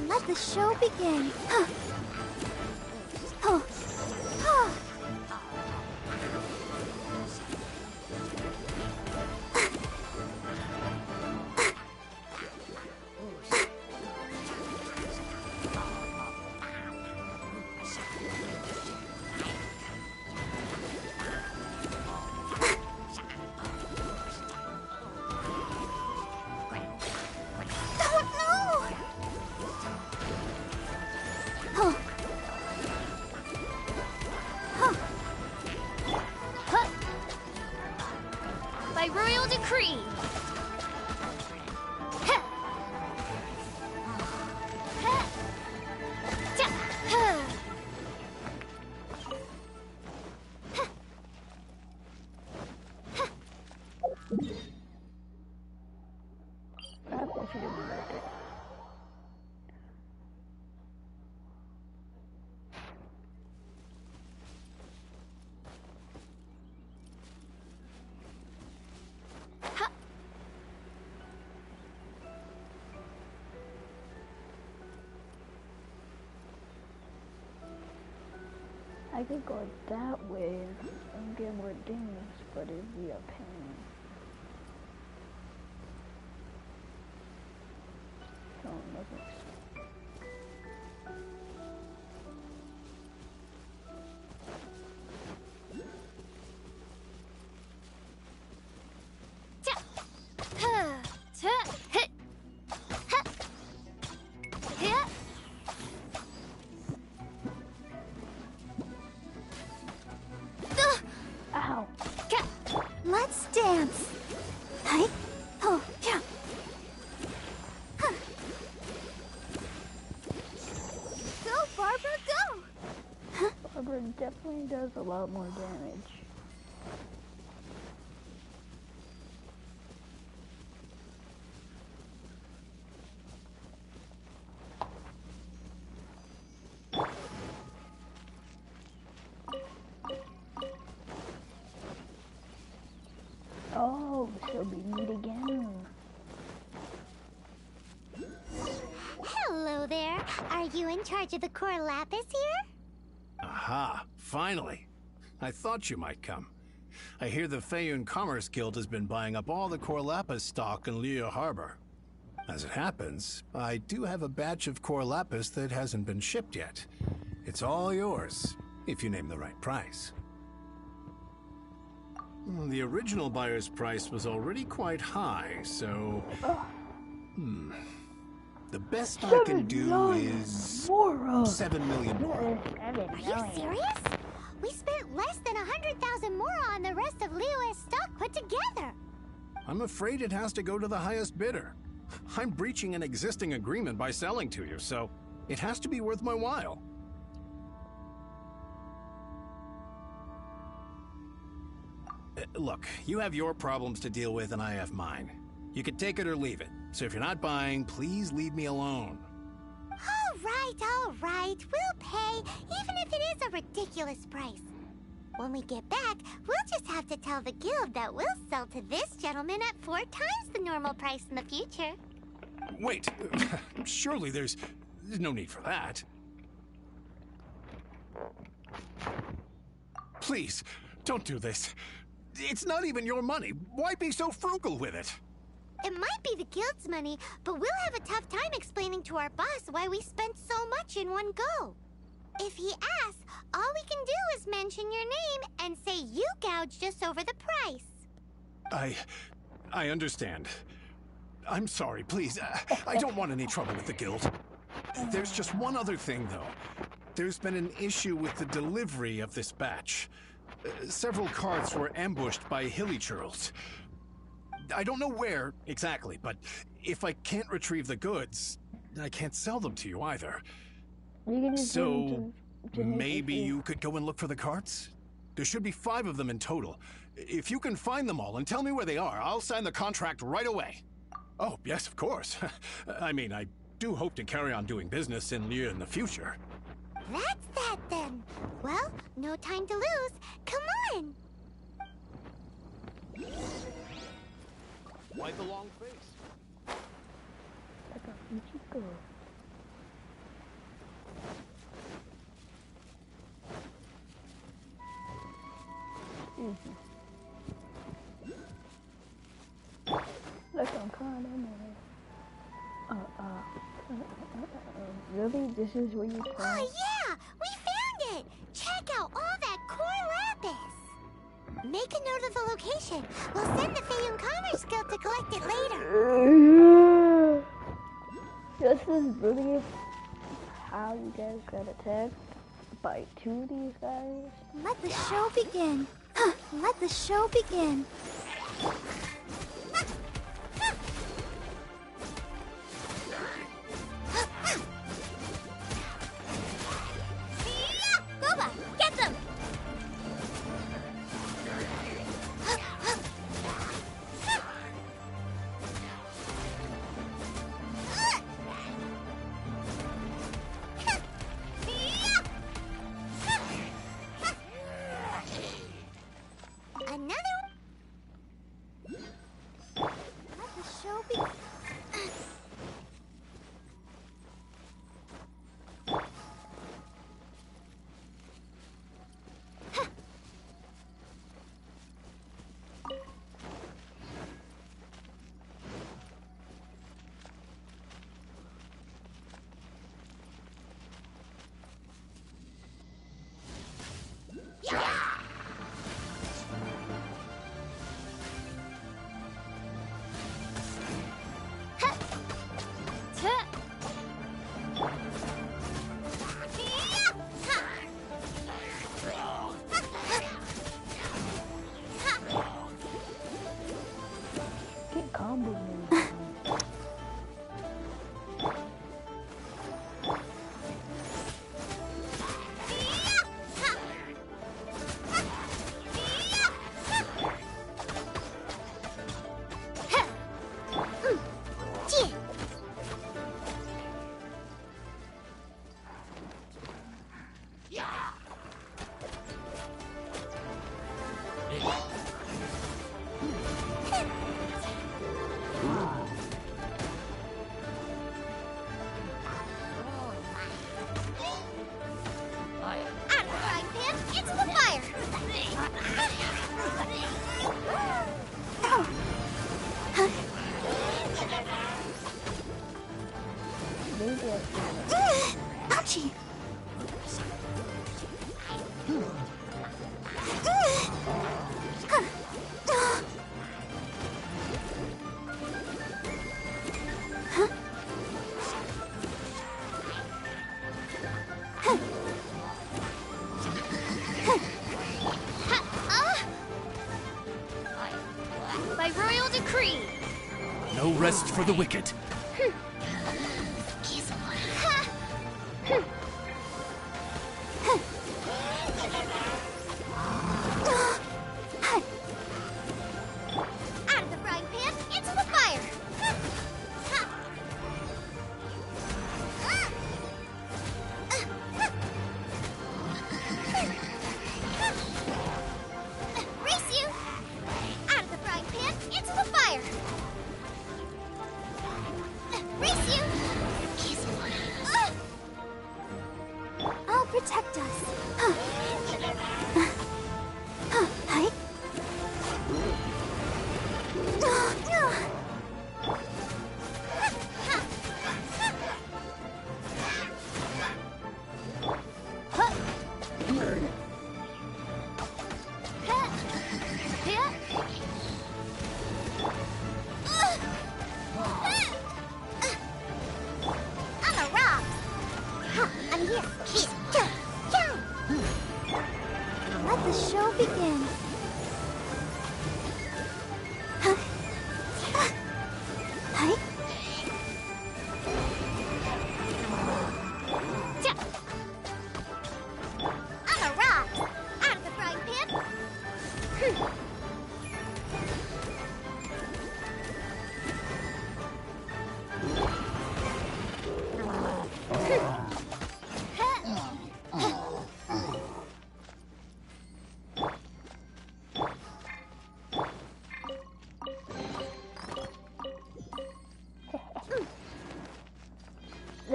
Let the show begin. Huh. Oh. Oh. By royal decree. I could go that way and get more damage, but it'd be a pain. So nothing. Ow. Let's dance. Hi. Oh, yeah. Huh. Go, Barbara, go. Huh? Barbara definitely does a lot more damage. Oh, so we meet again. Hello there. Are you in charge of the core lapis here? Aha, finally. I thought you might come. I hear the Feiyun Commerce Guild has been buying up all the core lapis stock in Liyue Harbor. As it happens, I do have a batch of core lapis that hasn't been shipped yet. It's all yours, if you name the right price. The original buyer's price was already quite high, so... The best I can do is... 7 million more. Are you serious? We spent less than 100,000 more on the rest of Liyue's stock put together. I'm afraid it has to go to the highest bidder. I'm breaching an existing agreement by selling to you, so it has to be worth my while. Look, you have your problems to deal with and I have mine. You could take it or leave it. So if you're not buying, please leave me alone. All right. We'll pay, even if it is a ridiculous price. When we get back, we'll just have to tell the guild that we'll sell to this gentleman at 4 times the normal price in the future. Wait, surely there's no need for that. Please, don't do this. It's not even your money. Why be so frugal with it? It might be the guild's money, but we'll have a tough time explaining to our boss why we spent so much in one go. If he asks, all we can do is mention your name and say you gouged us over the price. I understand. I'm sorry, please. I don't want any trouble with the guild. There's just one other thing, though. There's been an issue with the delivery of this batch. Several carts were ambushed by hilly churls. I don't know where exactly, but if I can't retrieve the goods, I can't sell them to you either. So maybe you could go and look for the carts? There should be 5 of them in total. If you can find them all and tell me where they are, I'll sign the contract right away. Oh, yes, of course. I mean, I do hope to carry on doing business in Liyue in the future. That's that then. Well, no time to lose. Come on. Why the long face? Look, I'm kind of really? This is where you come? Oh yeah! We found it! Check out all that core lapis! Make a note of the location. We'll send the Feiyun Commerce Guild to collect it later. This is really how you guys got attacked by 2 of these guys. Let the show begin. Let the show begin. Boba, get them! Another one? Let the show begin. Get combos. Ouchie! By royal decree. No rest for the wicked.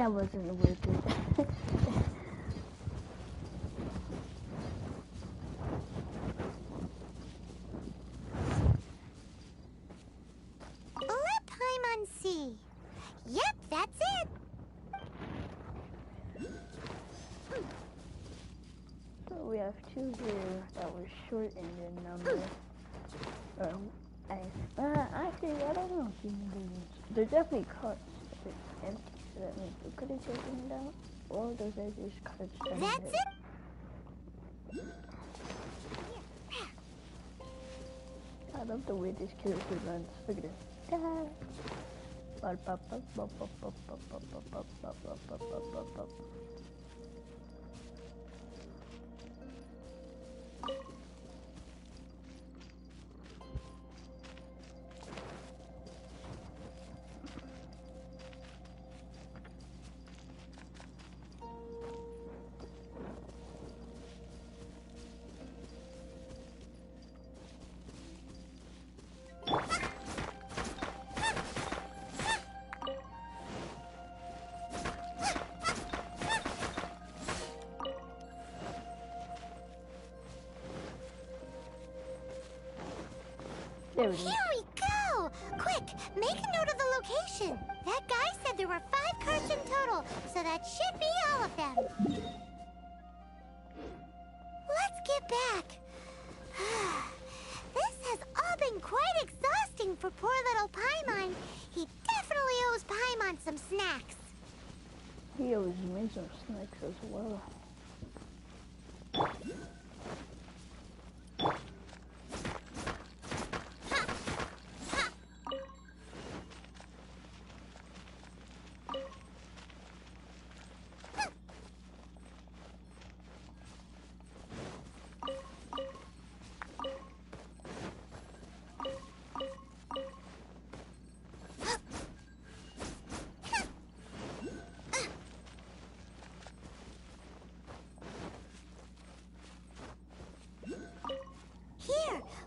That wasn't worth it. Let Paimon see. Yep, that's it. So we have two here that were shortened in number. Actually, I don't know if you know these. They're definitely cards. If it's empty, so that means we could have taken it out. Or those are just cards. That's it. I love the way this character runs. Look at this. Here we go! Quick, make a note of the location. That guy said there were 5 carts in total, so that should be all of them. Let's get back. This has all been quite exhausting for poor little Paimon. He definitely owes Paimon some snacks. He owes me some snacks as well.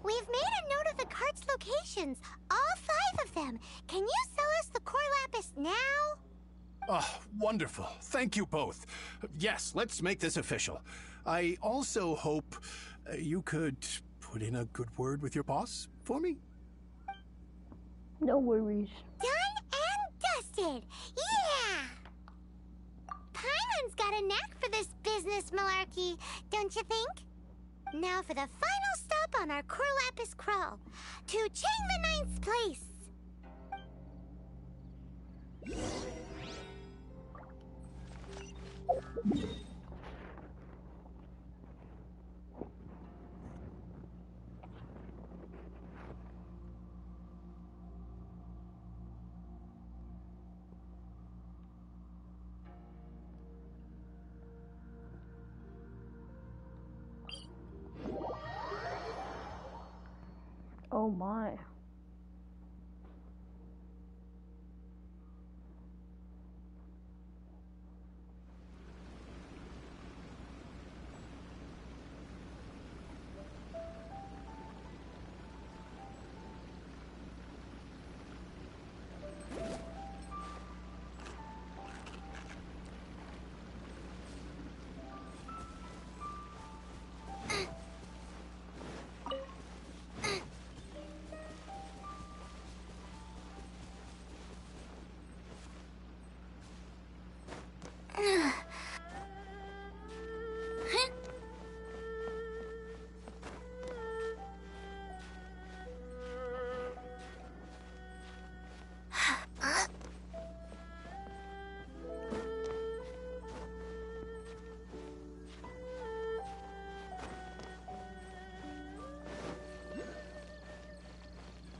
We've made a note of the cart's locations, all 5 of them. Can you sell us the core lapis now? Oh, wonderful. Thank you both. Yes, let's make this official. I also hope you could put in a good word with your boss for me. No worries. Done and dusted. Yeah! Paimon's got a knack for this business malarkey, don't you think? Now for the final stop on our core lapis crawl, to Chang the Ninth's place. Oh my.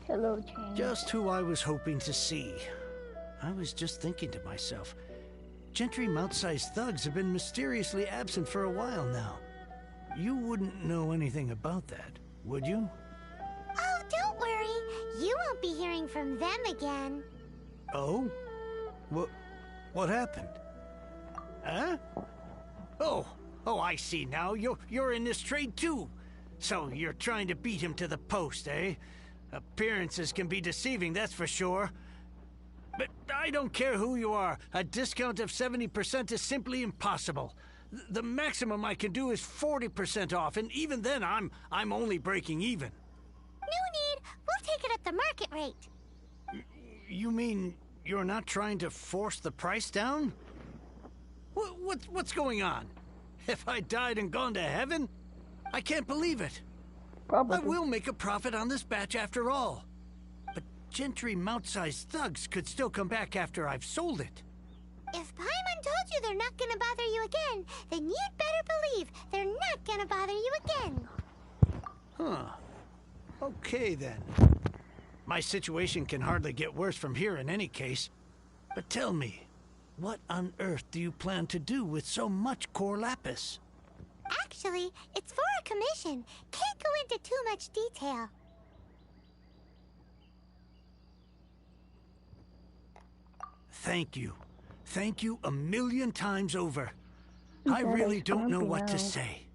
Hello, Chang. Just who I was hoping to see. I was just thinking to myself, Gentry Mount-sized thugs have been mysteriously absent for a while now. You wouldn't know anything about that, would you? Oh, don't worry. You won't be hearing from them again. Oh? What happened? Huh? Oh, I see now. You're in this trade too. So you're trying to beat him to the post, eh? Appearances can be deceiving, that's for sure. But I don't care who you are. A discount of 70% is simply impossible. The maximum I can do is 40% off, and even then I'm only breaking even. No need. We'll take it at the market rate. You mean you're not trying to force the price down? What's going on? Have I died and gone to heaven? I can't believe it. Probably. I will make a profit on this batch after all. But Gentry mount-sized thugs could still come back after I've sold it. If Paimon told you they're not gonna bother you again, then you'd better believe they're not gonna bother you again. Huh. Okay, then. My situation can hardly get worse from here in any case. But tell me, what on earth do you plan to do with so much core lapis? Actually, it's for a commission. Can't go into too much detail. Thank you. Thank you a million times over. I really don't know what to say.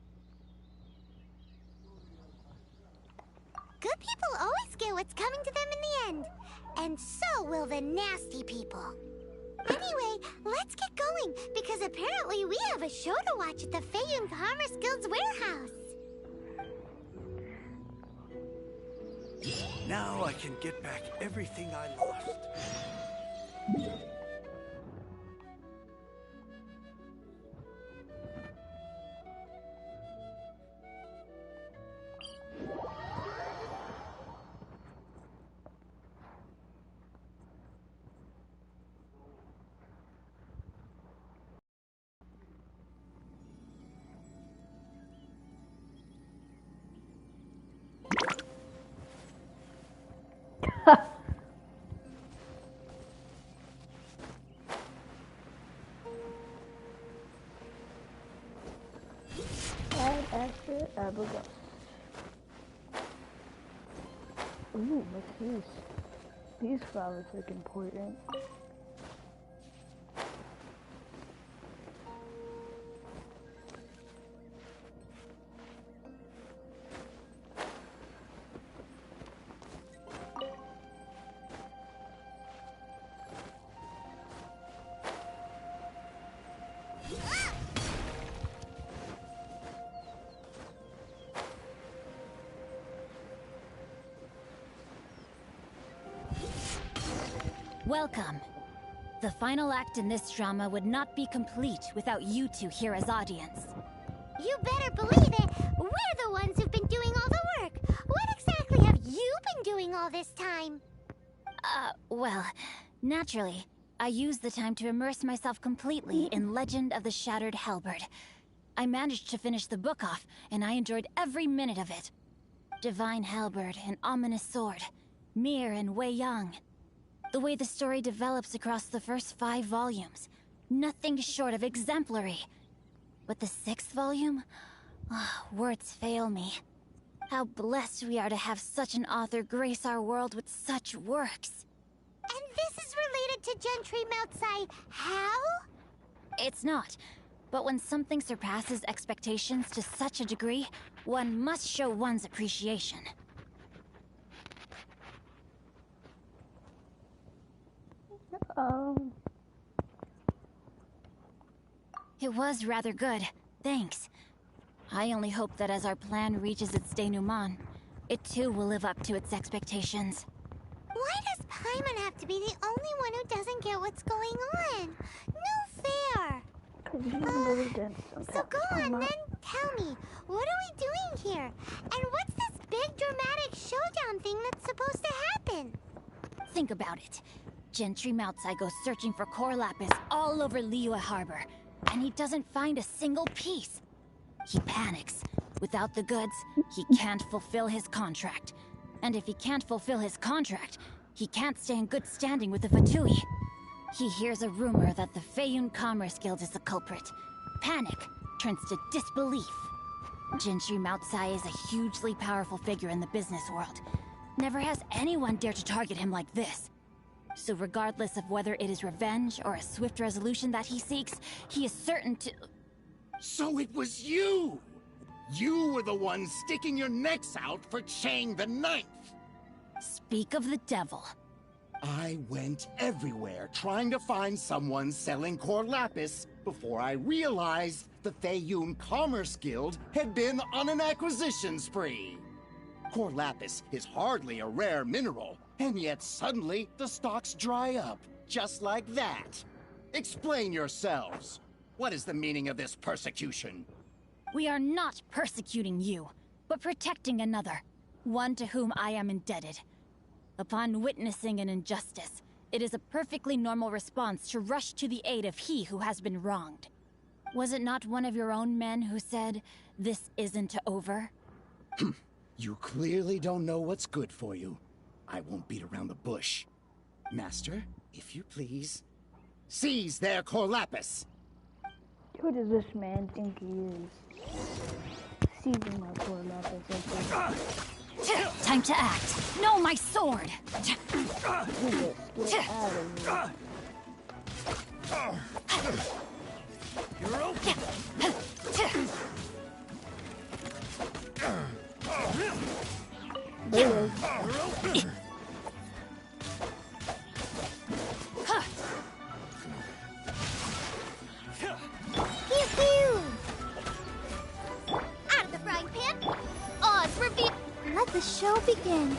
Good people always get what's coming to them in the end. And so will the nasty people. Anyway, let's get going, because apparently we have a show to watch at the Feiyun Commerce Guild's warehouse. Now I can get back everything I lost. Add extra Abigail. Ooh, what's these? These flowers look important. Welcome. The final act in this drama would not be complete without you two here as audience. You better believe it. We're the ones who've been doing all the work. What exactly have you been doing all this time? Well, naturally, I used the time to immerse myself completely in Legend of the Shattered Halberd. I managed to finish the book off, and I enjoyed every minute of it. Divine Halberd, an ominous sword. Mir and Wei Yang. The way the story develops across the first 5 volumes. Nothing short of exemplary. But the 6th volume? Words fail me. How blessed we are to have such an author grace our world with such works. And this is related to Gentry Moutsai how? It's not. But when something surpasses expectations to such a degree, one must show one's appreciation. It was rather good, thanks. I only hope that as our plan reaches its denouement, it too will live up to its expectations. Why does Paimon have to be the only one who doesn't get what's going on? No fair! So go on then, tell me, what are we doing here? And what's this big dramatic showdown thing that's supposed to happen? Think about it. Gentry Moutsai goes searching for core lapis all over Liyue Harbor, and he doesn't find a single piece. He panics. Without the goods, he can't fulfill his contract. And if he can't fulfill his contract, he can't stay in good standing with the Fatui. He hears a rumor that the Feiyun Commerce Guild is the culprit. Panic turns to disbelief. Gentry Moutsai is a hugely powerful figure in the business world. Never has anyone dared to target him like this. So regardless of whether it is revenge or a swift resolution that he seeks, he is certain to... So it was you! You were the one sticking your necks out for Chang the Ninth! Speak of the devil. I went everywhere trying to find someone selling core lapis before I realized the Feiyun Commerce Guild had been on an acquisition spree. Core lapis is hardly a rare mineral, and yet suddenly the stocks dry up, just like that. Explain yourselves. What is the meaning of this persecution? We are not persecuting you, but protecting another, one to whom I am indebted. Upon witnessing an injustice, it is a perfectly normal response to rush to the aid of he who has been wronged. Was it not one of your own men who said, "This isn't over"? You clearly don't know what's good for you. I won't beat around the bush. Master, if you please, seize their core lapis. Who does this man think he is? Seizing my core lapis. Time to act. No, my sword! Get out of here. You're okay. There it is. Pew pew! Out of the frying pan, Oz reveal. Let the show begin.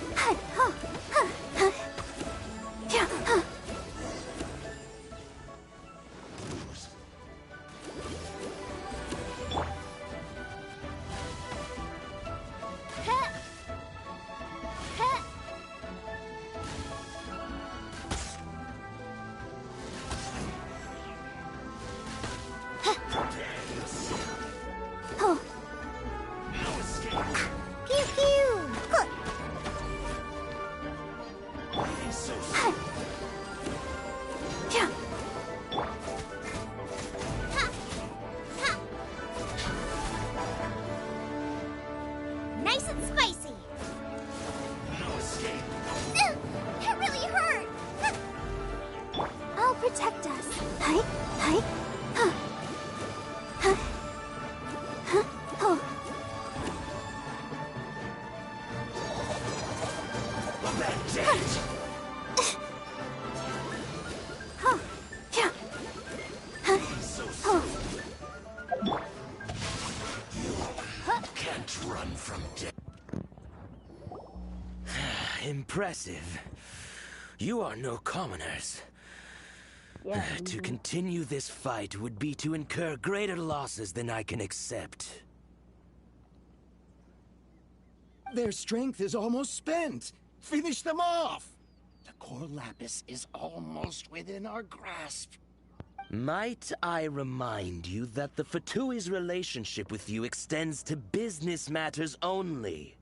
Pew pew! Nice and spicy. No escape. That really hurt. I'll protect us. Hi, hi, huh, huh, huh, oh. Oh, yeah. Huh, oh. Can't run from death. Impressive. You are no commoners. Yeah. To continue this fight would be to incur greater losses than I can accept. Their strength is almost spent. Finish them off. The core lapis is almost within our grasp. Might I remind you that the Fatui's relationship with you extends to business matters only?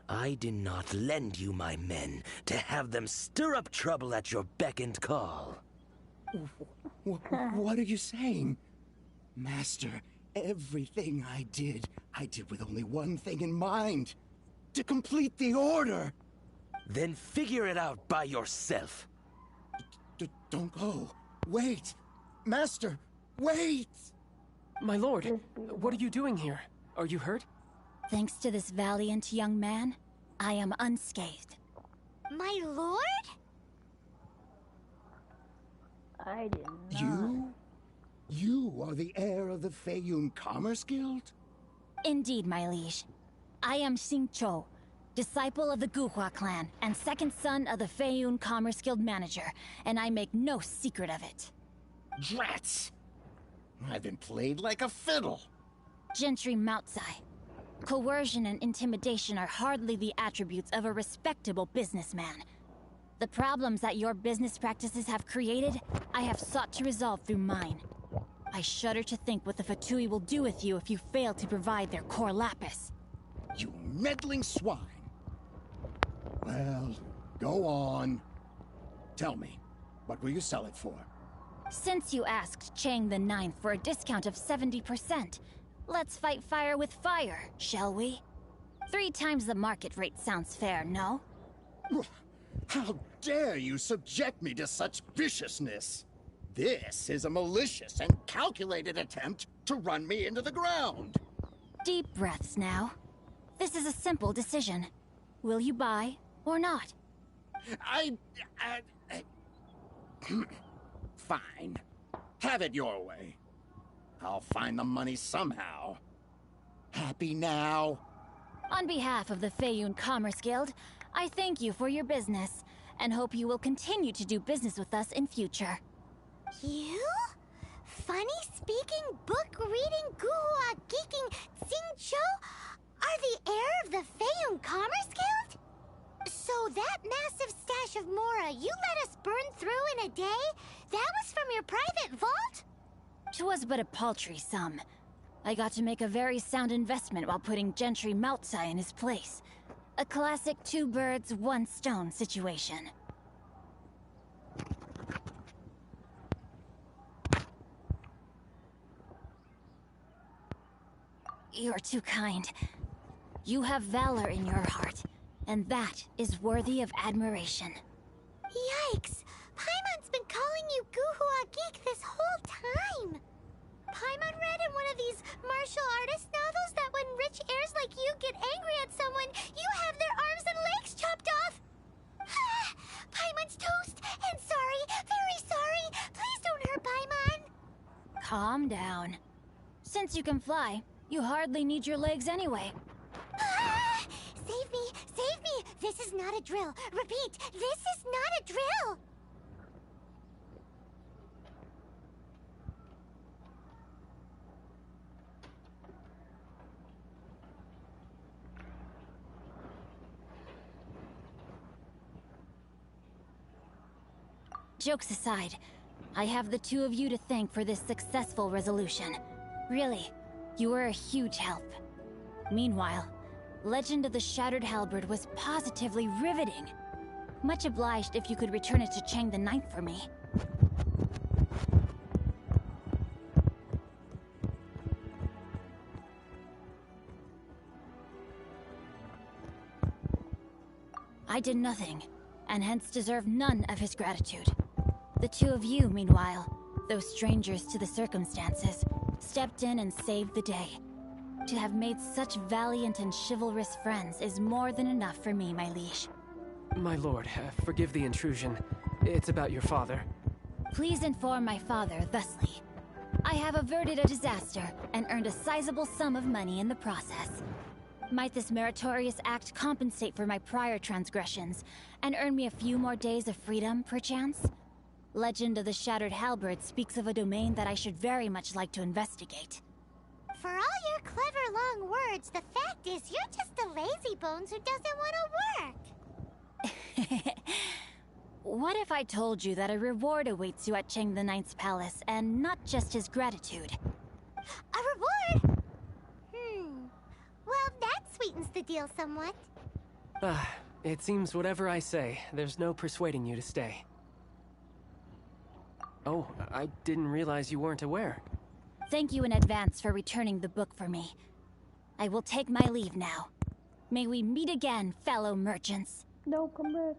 I did not lend you my men to have them stir up trouble at your beck and call. What are you saying? Master, everything I did with only one thing in mind. To complete the order. Then figure it out by yourself. Don't go. Wait. Master, wait! My lord, what are you doing here? Are you hurt? Thanks to this valiant young man, I am unscathed. My lord? I did not. You? You are the heir of the Feiyun Commerce Guild? Indeed, my liege. I am Xingqiu, disciple of the Guhua clan and second son of the Feiyun Commerce Guild manager, and I make no secret of it. Drats! I've been played like a fiddle. Gentry Moutsai. Coercion and intimidation are hardly the attributes of a respectable businessman. The problems that your business practices have created, I have sought to resolve through mine. I shudder to think what the Fatui will do with you if you fail to provide their core lapis. You meddling swine. Well, go on. Tell me, what will you sell it for? Since you asked Chang the Ninth for a discount of 70%, let's fight fire with fire, shall we? 3 times the market rate sounds fair, no? How dare you subject me to such viciousness? This is a malicious and calculated attempt to run me into the ground. Deep breaths now. This is a simple decision. Will you buy or not? Fine. Have it your way. I'll find the money somehow. Happy now? On behalf of the Feiyun Commerce Guild, I thank you for your business, and hope you will continue to do business with us in future. You? Funny-speaking, book-reading, guhua geeking Xingqiu are the heir of the Feiyun Commerce Guild? So that massive stash of Mora you let us burn through in a day, that was from your private vault? 'Twas but a paltry sum. I got to make a very sound investment while putting Gentry Maltsai in his place. A classic two birds, one stone situation. You're too kind. You have valor in your heart, and that is worthy of admiration. Yikes! Paimon's been calling you Guhua Geek this whole time! Paimon read in one of these martial artist novels that when rich heirs like you get angry at someone, you have their arms and legs chopped off! Paimon's toast! And sorry, very sorry! Please don't hurt Paimon! Calm down. Since you can fly, you hardly need your legs anyway. Save me! Save me! This is not a drill! Repeat, this is not a drill! Jokes aside, I have the two of you to thank for this successful resolution. Really, you were a huge help. Meanwhile, Legend of the Shattered Halberd was positively riveting. Much obliged if you could return it to Chang the Ninth for me. I did nothing, and hence deserve none of his gratitude. The two of you, meanwhile, though strangers to the circumstances, stepped in and saved the day. To have made such valiant and chivalrous friends is more than enough for me, my liege. My lord, forgive the intrusion. It's about your father. Please inform my father thusly. I have averted a disaster and earned a sizable sum of money in the process. Might this meritorious act compensate for my prior transgressions and earn me a few more days of freedom, perchance? Legend of the Shattered Halberd speaks of a domain that I should very much like to investigate. For all your clever long words, the fact is you're just a lazy bones who doesn't want to work. What if I told you that a reward awaits you at Chang the Ninth's palace, and not just his gratitude? A reward? Well, that sweetens the deal somewhat. It seems whatever I say, there's no persuading you to stay. Oh, I didn't realize you weren't aware. Thank you in advance for returning the book for me. I will take my leave now. May we meet again, fellow merchants. No, come back.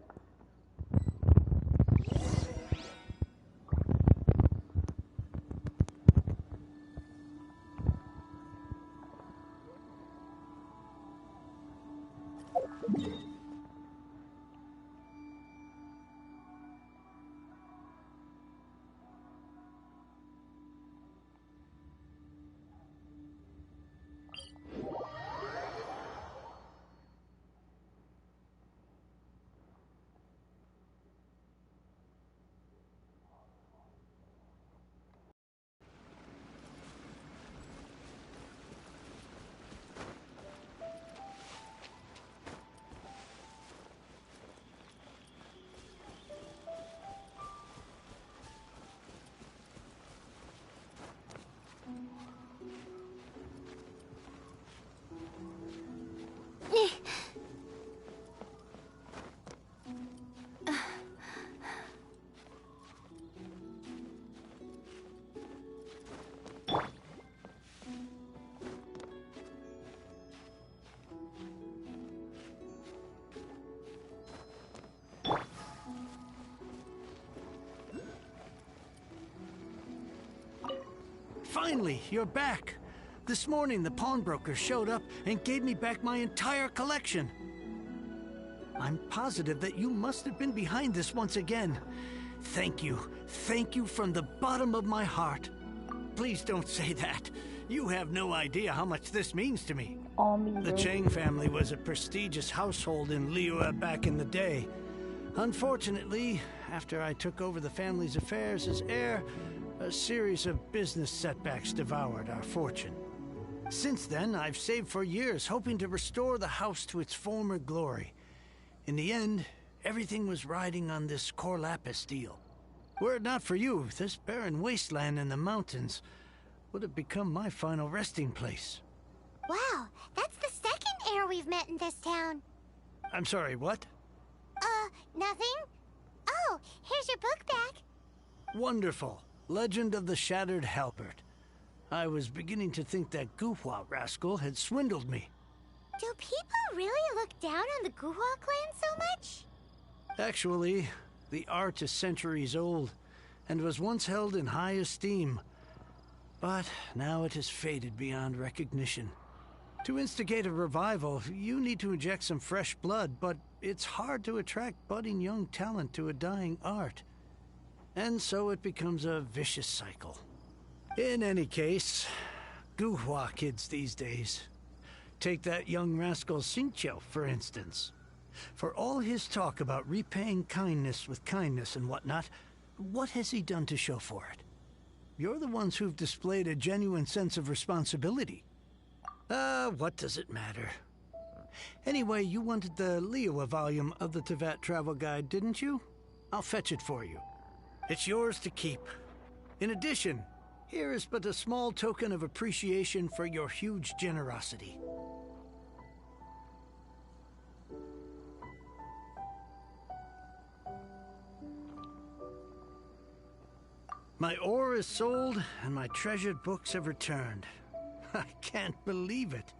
Finally, you're back. This morning, the pawnbroker showed up and gave me back my entire collection. I'm positive that you must have been behind this once again. Thank you. Thank you from the bottom of my heart. Please don't say that. You have no idea how much this means to me. The Chang family was a prestigious household in Liyue back in the day. Unfortunately, after I took over the family's affairs as heir, a series of business setbacks devoured our fortune. Since then, I've saved for years, hoping to restore the house to its former glory. In the end, everything was riding on this core lapis deal. Were it not for you, this barren wasteland in the mountains would have become my final resting place. Wow, that's the second heir we've met in this town. I'm sorry, what? Nothing? Oh, here's your book back. Wonderful. Legend of the Shattered Halberd. I was beginning to think that Guhua rascal had swindled me. Do people really look down on the Guhua clan so much? Actually, the art is centuries old, and was once held in high esteem. But now it has faded beyond recognition. To instigate a revival, you need to inject some fresh blood, but it's hard to attract budding young talent to a dying art. And so it becomes a vicious cycle. In any case, Guhua kids these days. Take that young rascal Xingqiu, for instance. For all his talk about repaying kindness with kindness and whatnot, what has he done to show for it? You're the ones who've displayed a genuine sense of responsibility. What does it matter? Anyway, you wanted the Liyue volume of the Teyvat travel guide, didn't you? I'll fetch it for you. It's yours to keep. In addition, here is but a small token of appreciation for your huge generosity. My ore is sold, and my treasured books have returned. I can't believe it.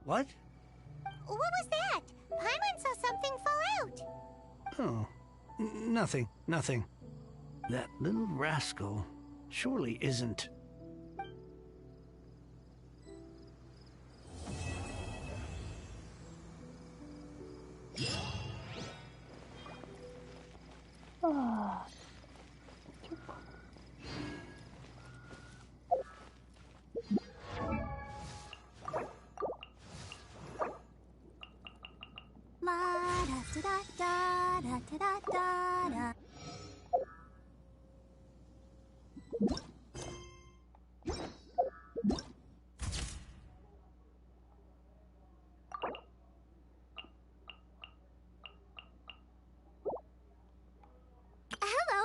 What? What was that? Paimon saw something fall out. Oh, nothing. That little rascal surely isn't... Ah. La da da da da da da da da. Hello.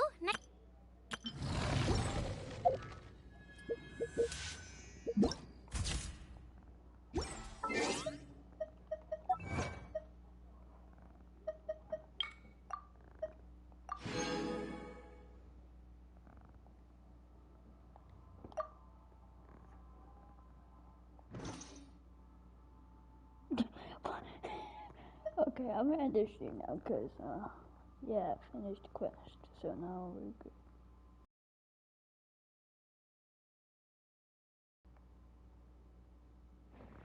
Okay, I'm gonna end this stream now, cause, yeah, I finished the quest, so now we're good.